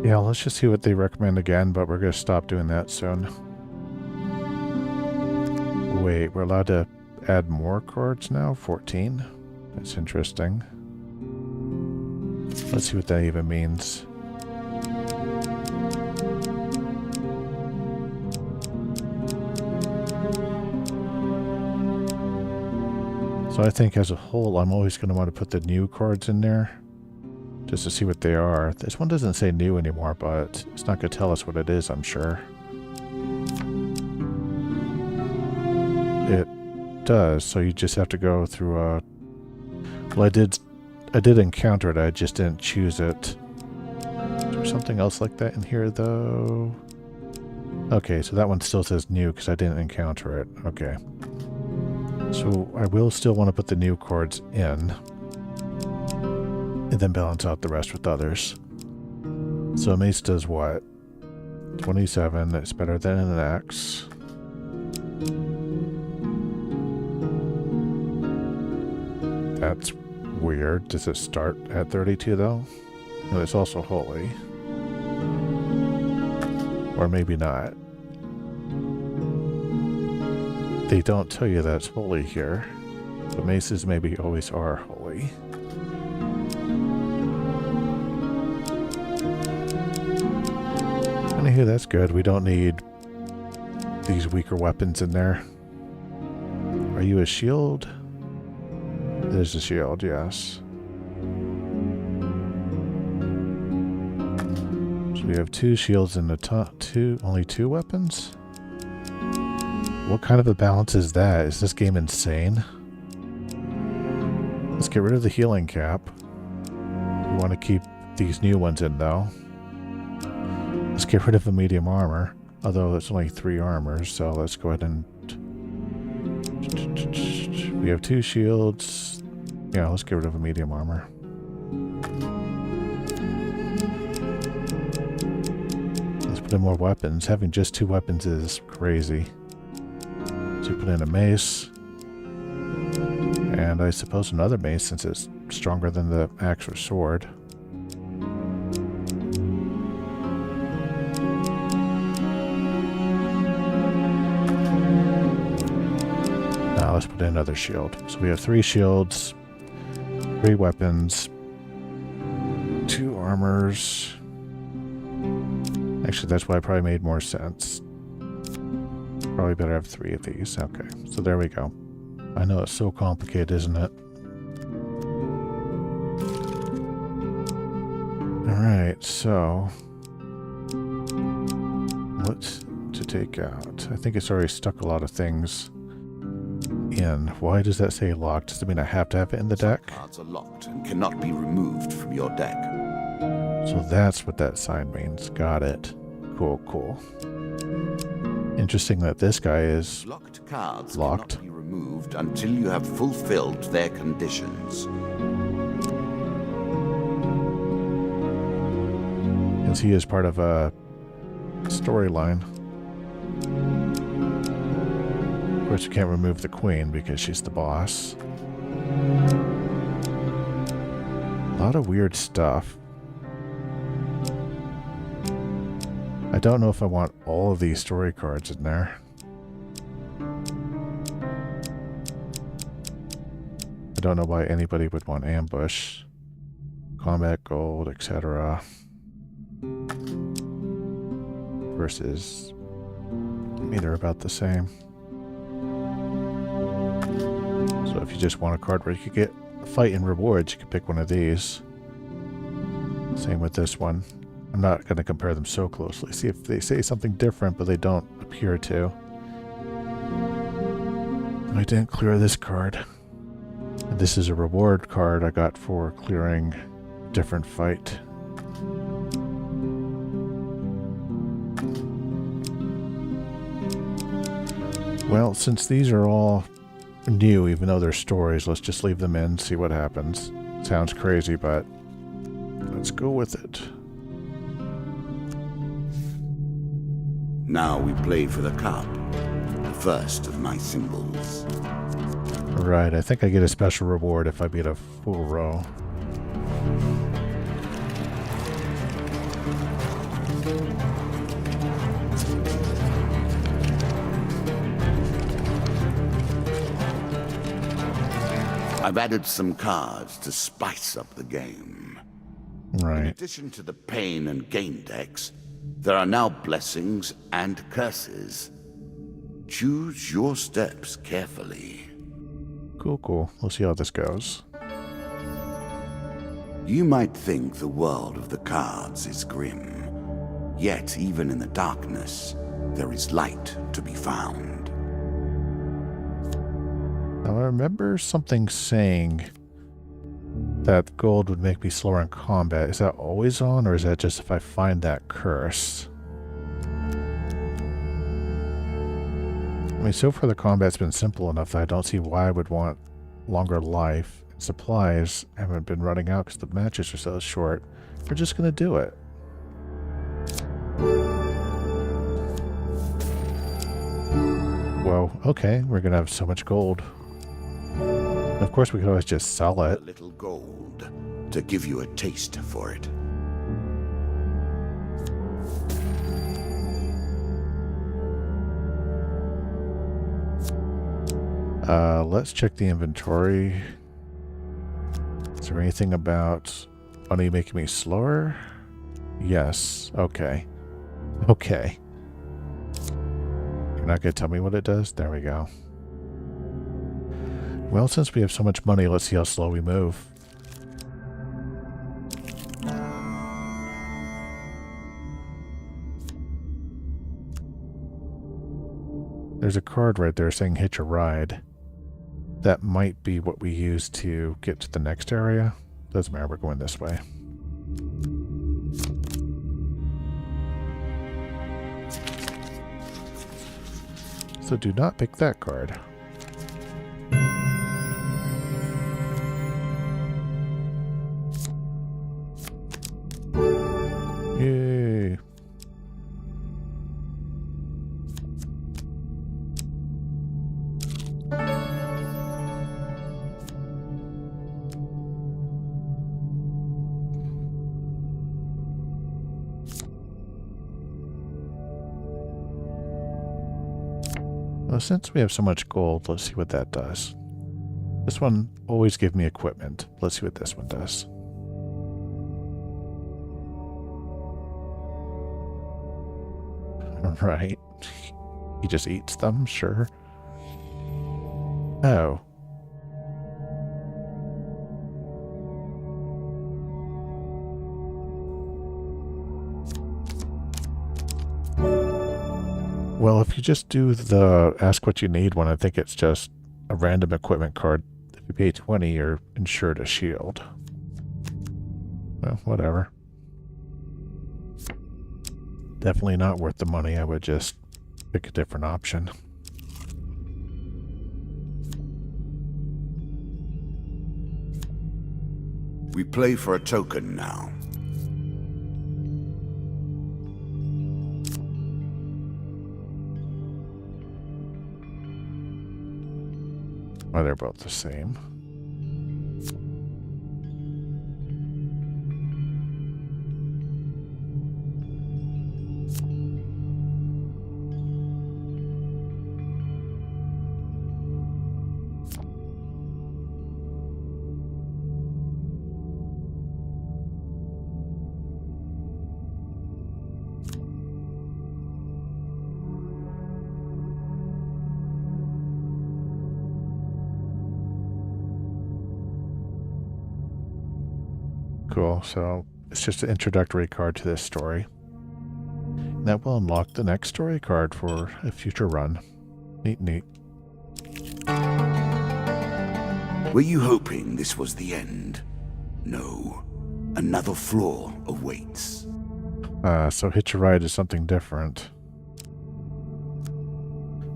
Yeah, let's just see what they recommend again, but we're going to stop doing that soon. Wait, we're allowed to add more cards now? 14? That's interesting. Let's see what that even means. So I think as a whole, I'm always going to want to put the new cards in there, just to see what they are. This one doesn't say new anymore, but it's not going to tell us what it is, I'm sure. It does, so you just have to go through a... Well, I did encounter it, I just didn't choose it. Is there something else like that in here, though? Okay, so that one still says new, because I didn't encounter it. Okay. So I will still want to put the new cards in, and then balance out the rest with others. So a mace does what? 27, that's better than an axe. That's weird. Does it start at 32 though? No, it's also holy. Or maybe not. They don't tell you that's holy here. But maces maybe always are holy. Anywho, that's good. We don't need these weaker weapons in there. Are you a shield? There's a shield, yes. So we have 2 shields in the top. Only 2 weapons? What kind of a balance is that? Is this game insane? Let's get rid of the healing cap. We want to keep these new ones in though. Let's get rid of the medium armor. Although it's only 3 armors, so let's go ahead and... We have 2 shields. Yeah, let's get rid of the medium armor. Let's put in more weapons. Having just 2 weapons is crazy. So put in a mace. And I suppose another mace since it's stronger than the axe or sword. Now let's put in another shield. So we have 3 shields, 3 weapons, 2 armors. Actually, that's why it probably made more sense. Probably better have 3 of these. Okay, so there we go. I know it's so complicated, isn't it? Alright, so... What's to take out? I think it's already stuck a lot of things in. Why does that say locked? Does it mean I have to have it in the deck? Cards are locked and cannot be removed from your deck. So that's what that sign means. Got it. Cool, cool. Interesting that this guy is Locked cards locked. cannot be removed until you have fulfilled their conditions. since he is part of a storyline. Of course, you can't remove the queen because she's the boss. A lot of weird stuff. I don't know if I want all of these story cards in there. I don't know why anybody would want ambush, combat gold, etc. Versus, I mean, they're about the same. So if you just want a card where you could get fight and rewards, you could pick one of these. Same with this one. I'm not going to compare them so closely. See if they say something different, but they don't appear to. I didn't clear this card. This is a reward card I got for clearing different fight. Well, since these are all new, even though they're stories, let's just leave them in, see what happens. Sounds crazy, but let's go with it. Now we play for the cup, the first of my symbols. Right, I think I get a special reward if I beat a full row. I've added some cards to spice up the game. Right. In addition to the pain and gain decks, there are now blessings and curses. Choose your steps carefully. Cool, cool. We'll see how this goes. You might think the world of the cards is grim, yet even in the darkness, there is light to be found. Now, I remember something saying that gold would make me slower in combat. Is that always on, or is that just if I find that curse? I mean, so far the combat's been simple enough that I don't see why I would want longer life. Supplies haven't been running out because the matches are so short. We're just going to do it. Whoa, okay, we're going to have so much gold. Of course, we could always just sell it. A little gold to give you a taste for it. Let's check the inventory. Is there anything about money making me slower? Yes. Okay. Okay. You're not going to tell me what it does? There we go. Well, since we have so much money, let's see how slow we move. There's a card right there saying hitch a ride. That might be what we use to get to the next area. Doesn't matter, we're going this way. So do not pick that card. Yay. Well, since we have so much gold, let's see what that does. This one always give me equipment. Let's see what this one does. Right. He just eats them, sure. Oh. Well, if you just do the ask what you need one, I think it's just a random equipment card. If you pay 20, you're insured a shield. Well, whatever. Definitely not worth the money. I would just pick a different option. We play for a token now. Well, they're both the same. Cool, so it's just an introductory card to this story. And that will unlock the next story card for a future run. Neat, neat. Were you hoping this was the end? No. Another flaw awaits. So Hitch a Ride is something different.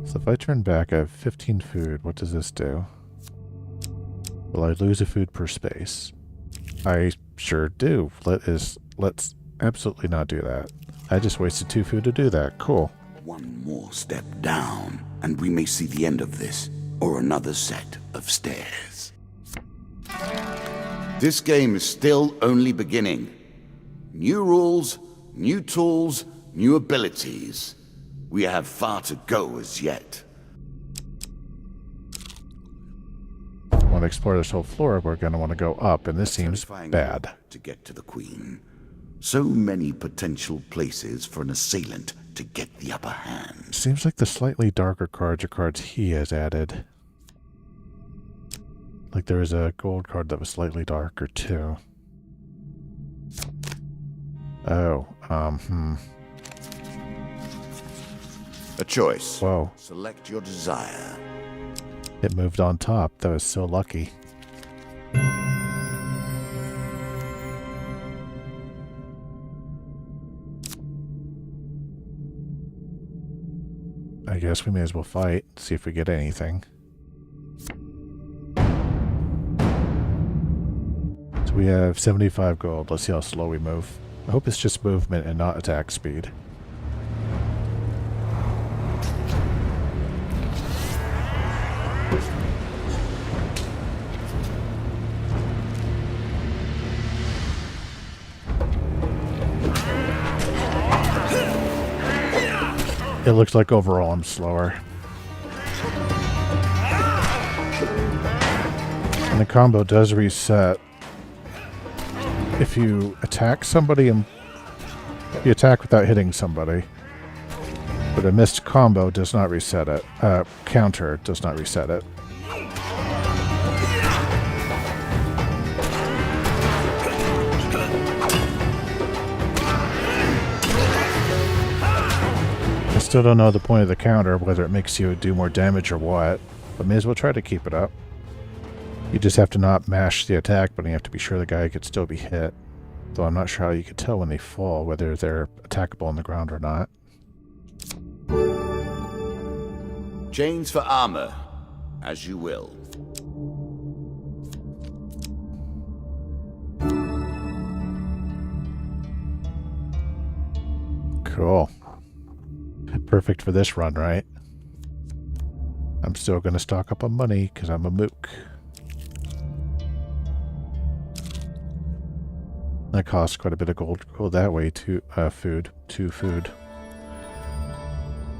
So if I turn back, I have 15 food. What does this do? Will I lose a food per space? I sure do. Let's absolutely not do that. I just wasted 2 food to do that. Cool. One more step down, and we may see the end of this, or another set of stairs. This game is still only beginning. New rules, new tools, new abilities. We have far to go as yet. Want to explore this whole floor, we're going to want to go up, and this seems bad. To get to the Queen. So many potential places for an assailant to get the upper hand. Seems like the slightly darker cards are cards he has added. Like there was a gold card that was slightly darker too. Oh, A choice. Whoa. Select your desire. It moved on top. That was so lucky. I guess we may as well fight, see if we get anything. So we have 75 gold. Let's see how slow we move. I hope it's just movement and not attack speed. It looks like overall I'm slower. And the combo does reset if you attack somebody and you attack without hitting somebody. But a missed combo does not reset it. Counter does not reset it. Still don't know the point of the counter, whether it makes you do more damage or what, but may as well try to keep it up. You just have to not mash the attack, but you have to be sure the guy could still be hit. Though I'm not sure how you could tell when they fall, whether they're attackable on the ground or not. Chains for armor, as you will. Cool. Perfect for this run, right? I'm still going to stock up on money because I'm a mook. That costs quite a bit of gold. Go that way to food. To food.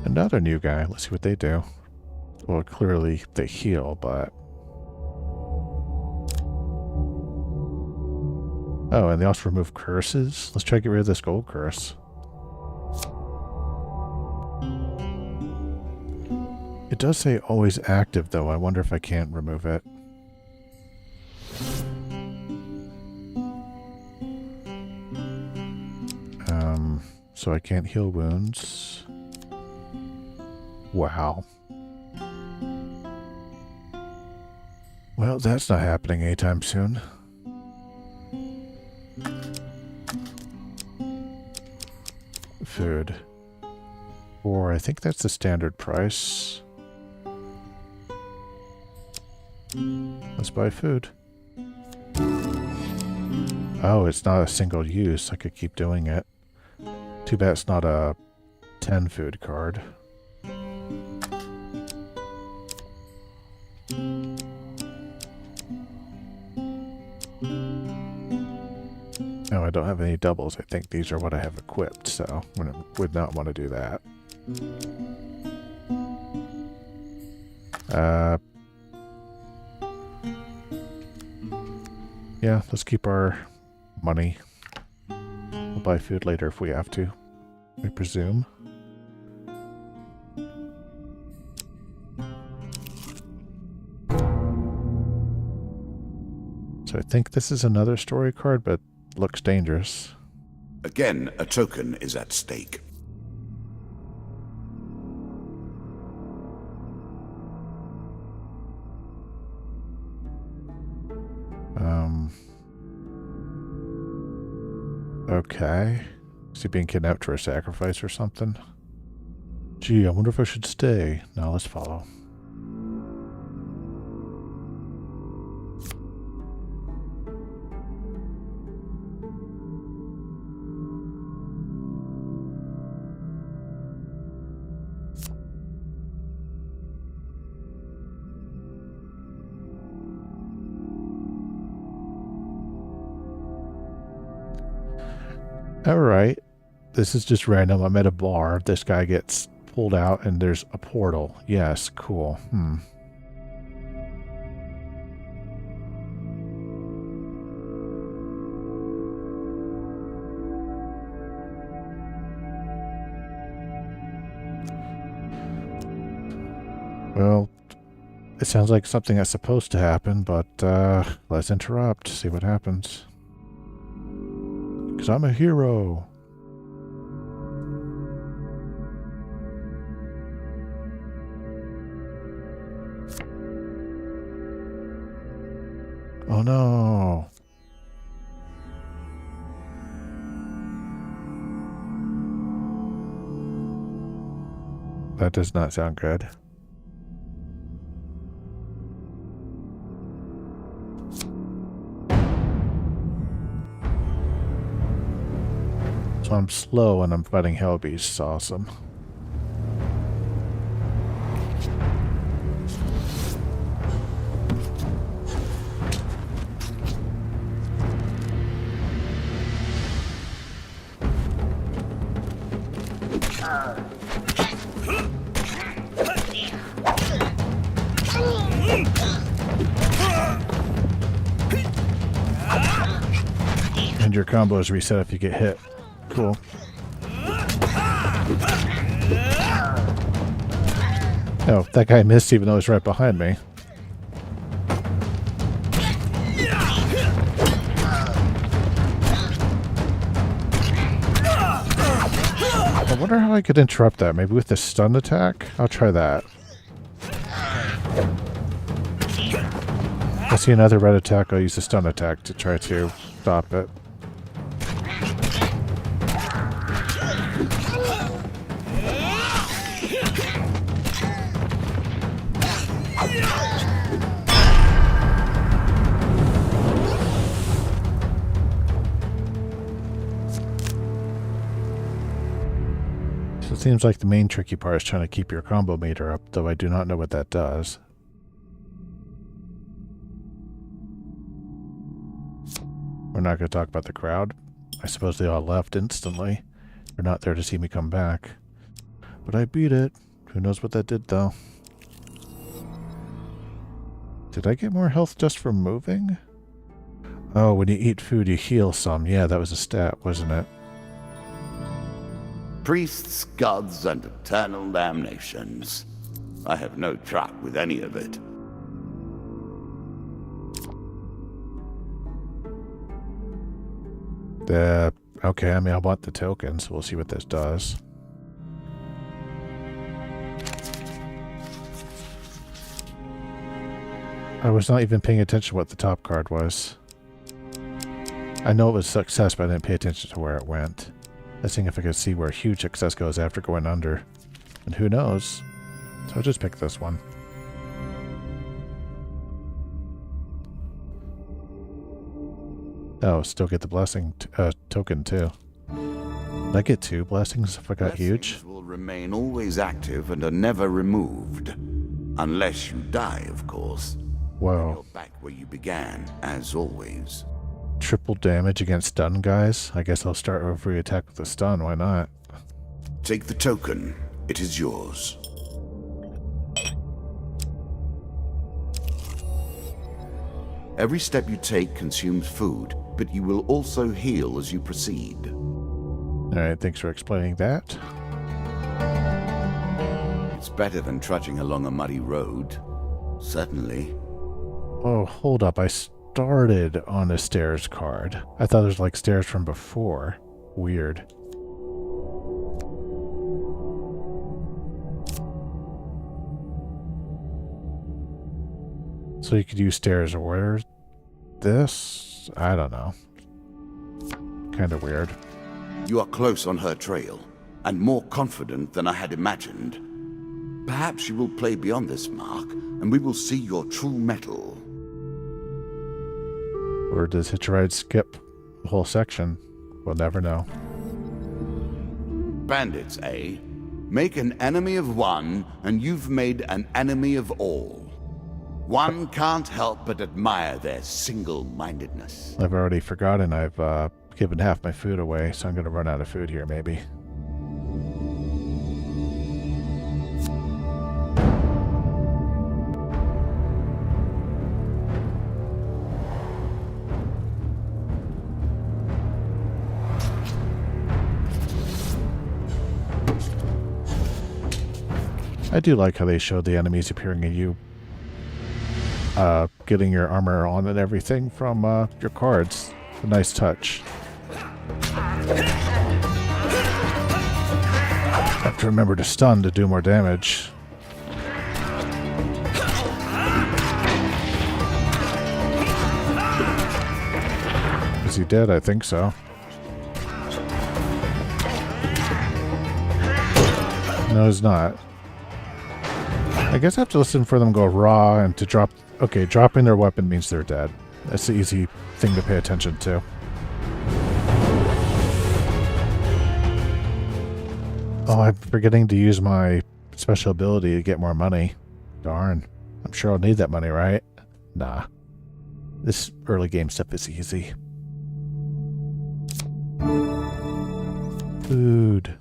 Another new guy. Let's see what they do. Well, clearly they heal, but... Oh, and they also remove curses? Let's try to get rid of this gold curse. It does say always active, though. I wonder if I can't remove it. So I can't heal wounds. Wow. Well, that's not happening anytime soon. Food. Or I think that's the standard price. Let's buy food. Oh, it's not a single use. I could keep doing it. Too bad it's not a 10 food card. Oh, I don't have any doubles. I think these are what I have equipped, so I would not want to do that. Yeah, let's keep our money. We'll buy food later if we have to, I presume. So I think this is another story card, but looks dangerous. Again, a token is at stake. Okay. Is he being kidnapped for a sacrifice or something? Gee, I wonder if I should stay. No, let's follow. Alright. This is just random. I'm at a bar. This guy gets pulled out and there's a portal. Yes, cool. Well, it sounds like something that's supposed to happen, but let's interrupt, see what happens. Because I'm a hero. Oh no. That does not sound good. So I'm slow and I'm fighting hell beasts. Awesome. And your combo is reset if you get hit. Cool. Oh, that guy missed even though he's right behind me. I wonder how I could interrupt that. Maybe with the stun attack? I'll try that. I see another red attack. I'll use the stun attack to try to stop it. So it seems like the main tricky part is trying to keep your combo meter up, though I do not know what that does. We're not going to talk about the crowd. I suppose they all left instantly. They're not there to see me come back. But I beat it. Who knows what that did, though. Did I get more health just from moving? Oh, when you eat food, you heal some. Yeah, that was a stat, wasn't it? Priests, gods, and eternal damnations. I have no truck with any of it. Okay, I mean, I bought the token, so we'll see what this does. I was not even paying attention to what the top card was. I know it was success, but I didn't pay attention to where it went. Let's see if I could see where huge success goes after going under. And who knows? So I'll just pick this one. Oh, still get the blessing token too. Did I get 2 blessings if I got huge? Will remain always active and are never removed. Unless you die, of course. Whoa. You're back where you began, as always. triple damage against stun guys. I guess I'll start every attack with a stun. Why not? Take the token. It is yours. Every step you take consumes food, but you will also heal as you proceed. Alright, thanks for explaining that. It's better than trudging along a muddy road. Certainly. Oh, hold up. I started on a stairs card. I thought it was like stairs from before. Weird. So you could use stairs or this? I don't know. Kind of weird. You are close on her trail, and more confident than I had imagined. Perhaps you will play beyond this mark, and we will see your true mettle. Or does Hitch a Ride skip the whole section? We'll never know. Bandits, eh? Make an enemy of one, and you've made an enemy of all. One can't help but admire their single-mindedness. I've already forgotten I've given half my food away, so I'm going to run out of food here, maybe. I do like how they showed the enemies appearing in you. Getting your armor on and everything from your cards. A nice touch. Have to remember to stun to do more damage. Is he dead? I think so. No, he's not. I guess I have to listen for them to go raw and to drop... Okay, dropping their weapon means they're dead. That's the easy thing to pay attention to. Oh, I'm forgetting to use my special ability to get more money. Darn. I'm sure I'll need that money, right? Nah. This early game stuff is easy. Food.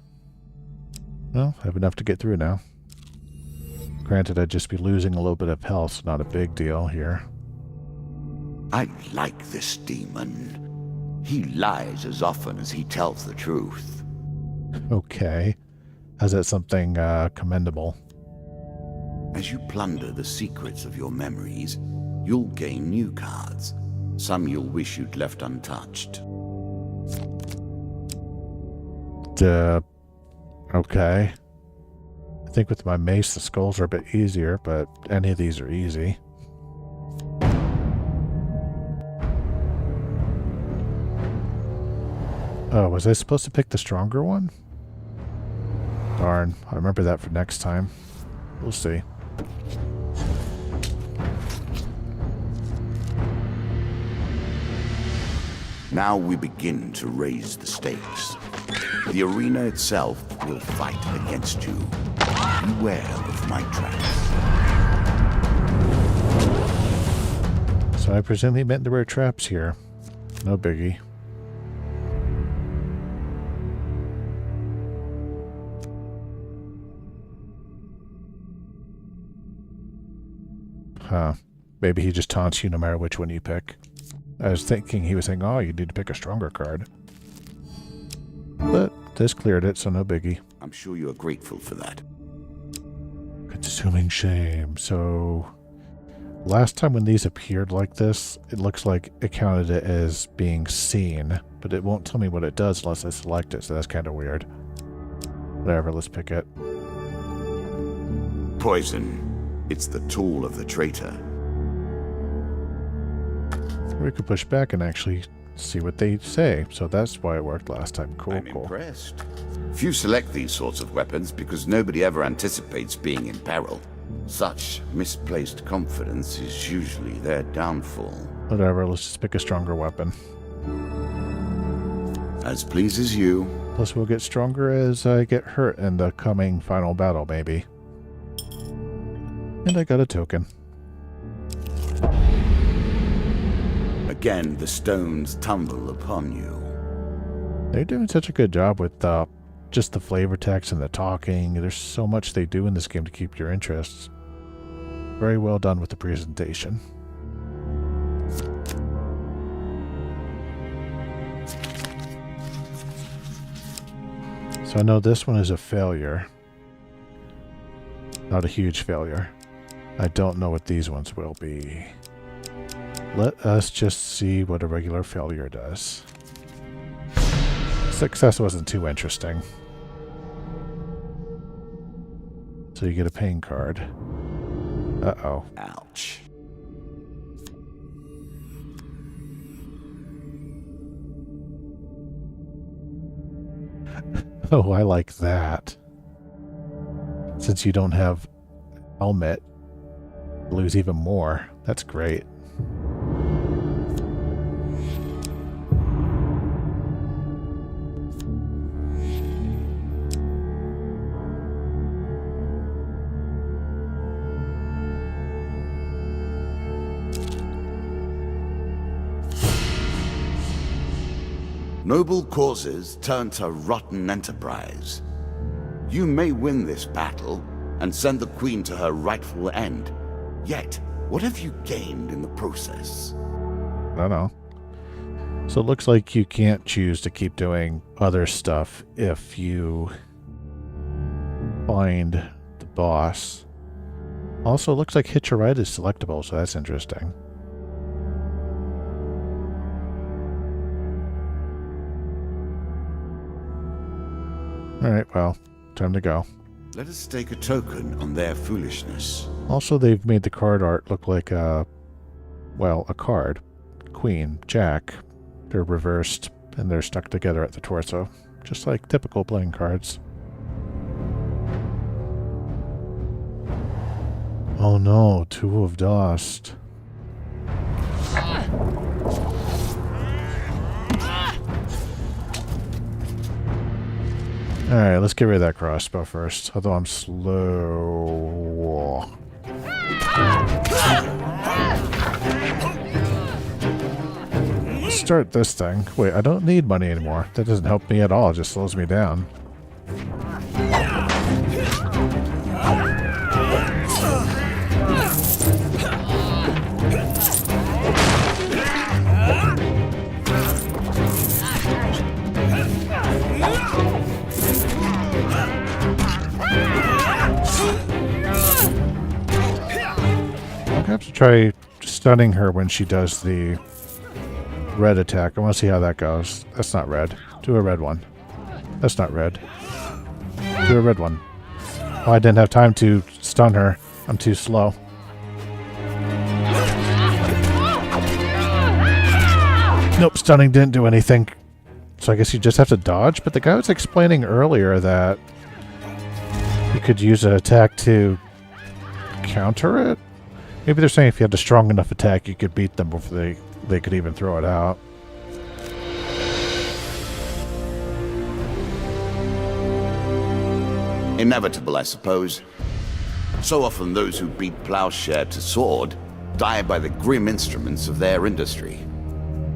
Well, I have enough to get through now. Granted, I'd just be losing a little bit of health, so not a big deal here. I like this demon. He lies as often as he tells the truth. Okay. How's that something commendable? As you plunder the secrets of your memories, you'll gain new cards. Some you'll wish you'd left untouched. Okay. I think with my mace, the skulls are a bit easier, but any of these are easy. Oh, was I supposed to pick the stronger one? Darn, I remember that for next time. We'll see. Now we begin to raise the stakes. The arena itself will fight against you. Beware of my traps. So I presume he meant there were traps here. No biggie. Huh. Maybe he just taunts you no matter which one you pick. I was thinking he was saying, oh, you need to pick a stronger card. But this cleared it, so no biggie. I'm sure you are grateful for that. Consuming shame. So, last time when these appeared like this, it looks like it counted it as being seen, but it won't tell me what it does unless I select it, so that's kind of weird. Whatever, let's pick it. Poison. It's the tool of the traitor. We could push back and actually see what they say, so that's why it worked last time. Cool, I'm cool. impressed. Few select these sorts of weapons because nobody ever anticipates being in peril. Such misplaced confidence is usually their downfall. Whatever, let's just pick a stronger weapon. As pleases you. Plus we'll get stronger as I get hurt in the coming final battle, maybe. And I got a token. A again the stones tumble upon you. They're doing such a good job with just the flavor text and the talking. There's so much they do in this game to keep your interest. Very well done with the presentation. So I know this one is a failure. Not a huge failure. I don't know what these ones will be. Let us just see what a regular failure does. Success wasn't too interesting. So you get a pain card. Uh-oh. Ouch. Oh, I like that. Since you don't have helmet, lose even more. That's great. Noble causes turn to rotten enterprise. You may win this battle and send the Queen to her rightful end. Yet, what have you gained in the process? I don't know. So it looks like you can't choose to keep doing other stuff if you find the boss. Also, it looks like Hitch a Ride is selectable, so that's interesting. Alright, well, time to go. Let us stake a token on their foolishness. Also, they've made the card art look like a card. Queen, Jack. They're reversed, and they're stuck together at the torso. Just like typical playing cards. Oh no, Two of Dust. Alright, let's get rid of that crossbow first, although I'm slow. Let's start this thing. Wait, I don't need money anymore. That doesn't help me at all, it just slows me down. I have to try stunning her when she does the red attack. I want to see how that goes. That's not red. Do a red one. That's not red. Do a red one. Oh, I didn't have time to stun her. I'm too slow. Nope, stunning didn't do anything. So I guess you just have to dodge? But the guy was explaining earlier that you could use an attack to counter it? Maybe they're saying if you had a strong enough attack, you could beat them before they could even throw it out. Inevitable, I suppose. So often those who beat plowshare to sword die by the grim instruments of their industry.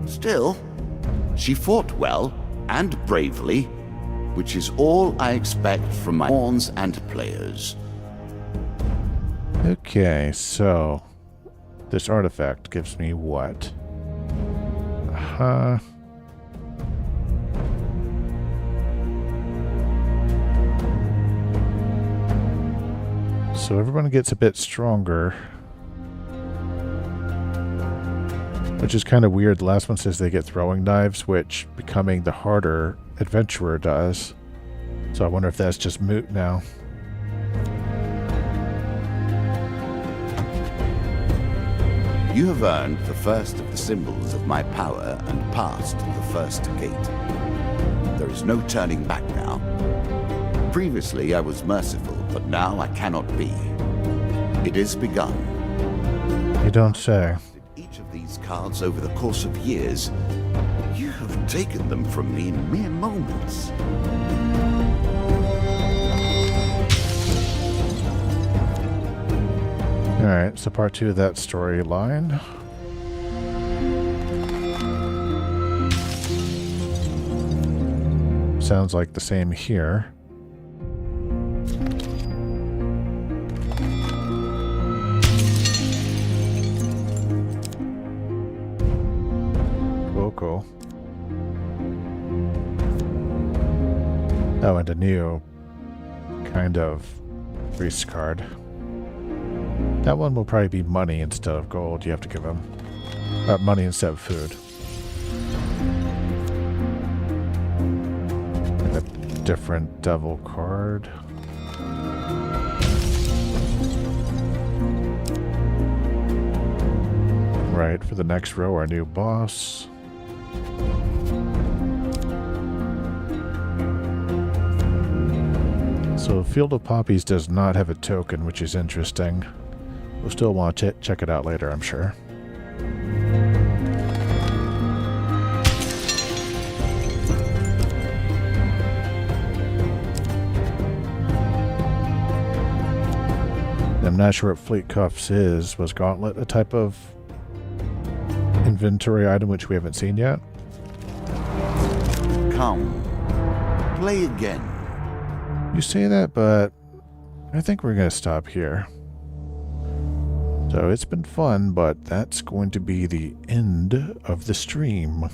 Still, she fought well and bravely, which is all I expect from my pawns and players. Okay, so this artifact gives me what? So everyone gets a bit stronger, which is kind of weird. The last one says they get throwing knives, which becoming the harder adventurer does. So I wonder if that's just moot now. You have earned the first of the symbols of my power and passed the first gate. There is no turning back now. Previously I was merciful, but now I cannot be. It is begun. You don't say. Each of these cards over the course of years, you have taken them from me in mere moments. Alright, so part 2 of that storyline. sounds like the same here. Cool. Oh, and a new kind of priest card. That one will probably be money instead of gold. You have to give him money instead of food. And a different devil card. Right, for the next row, our new boss. So Field of Poppies does not have a token, which is interesting. We'll still want to check it out later, I'm sure. I'm not sure what Fleet Cuffs is. Was Gauntlet a type of inventory item which we haven't seen yet? Come, play again. You say that, but I think we're going to stop here. So it's been fun, but that's going to be the end of the stream.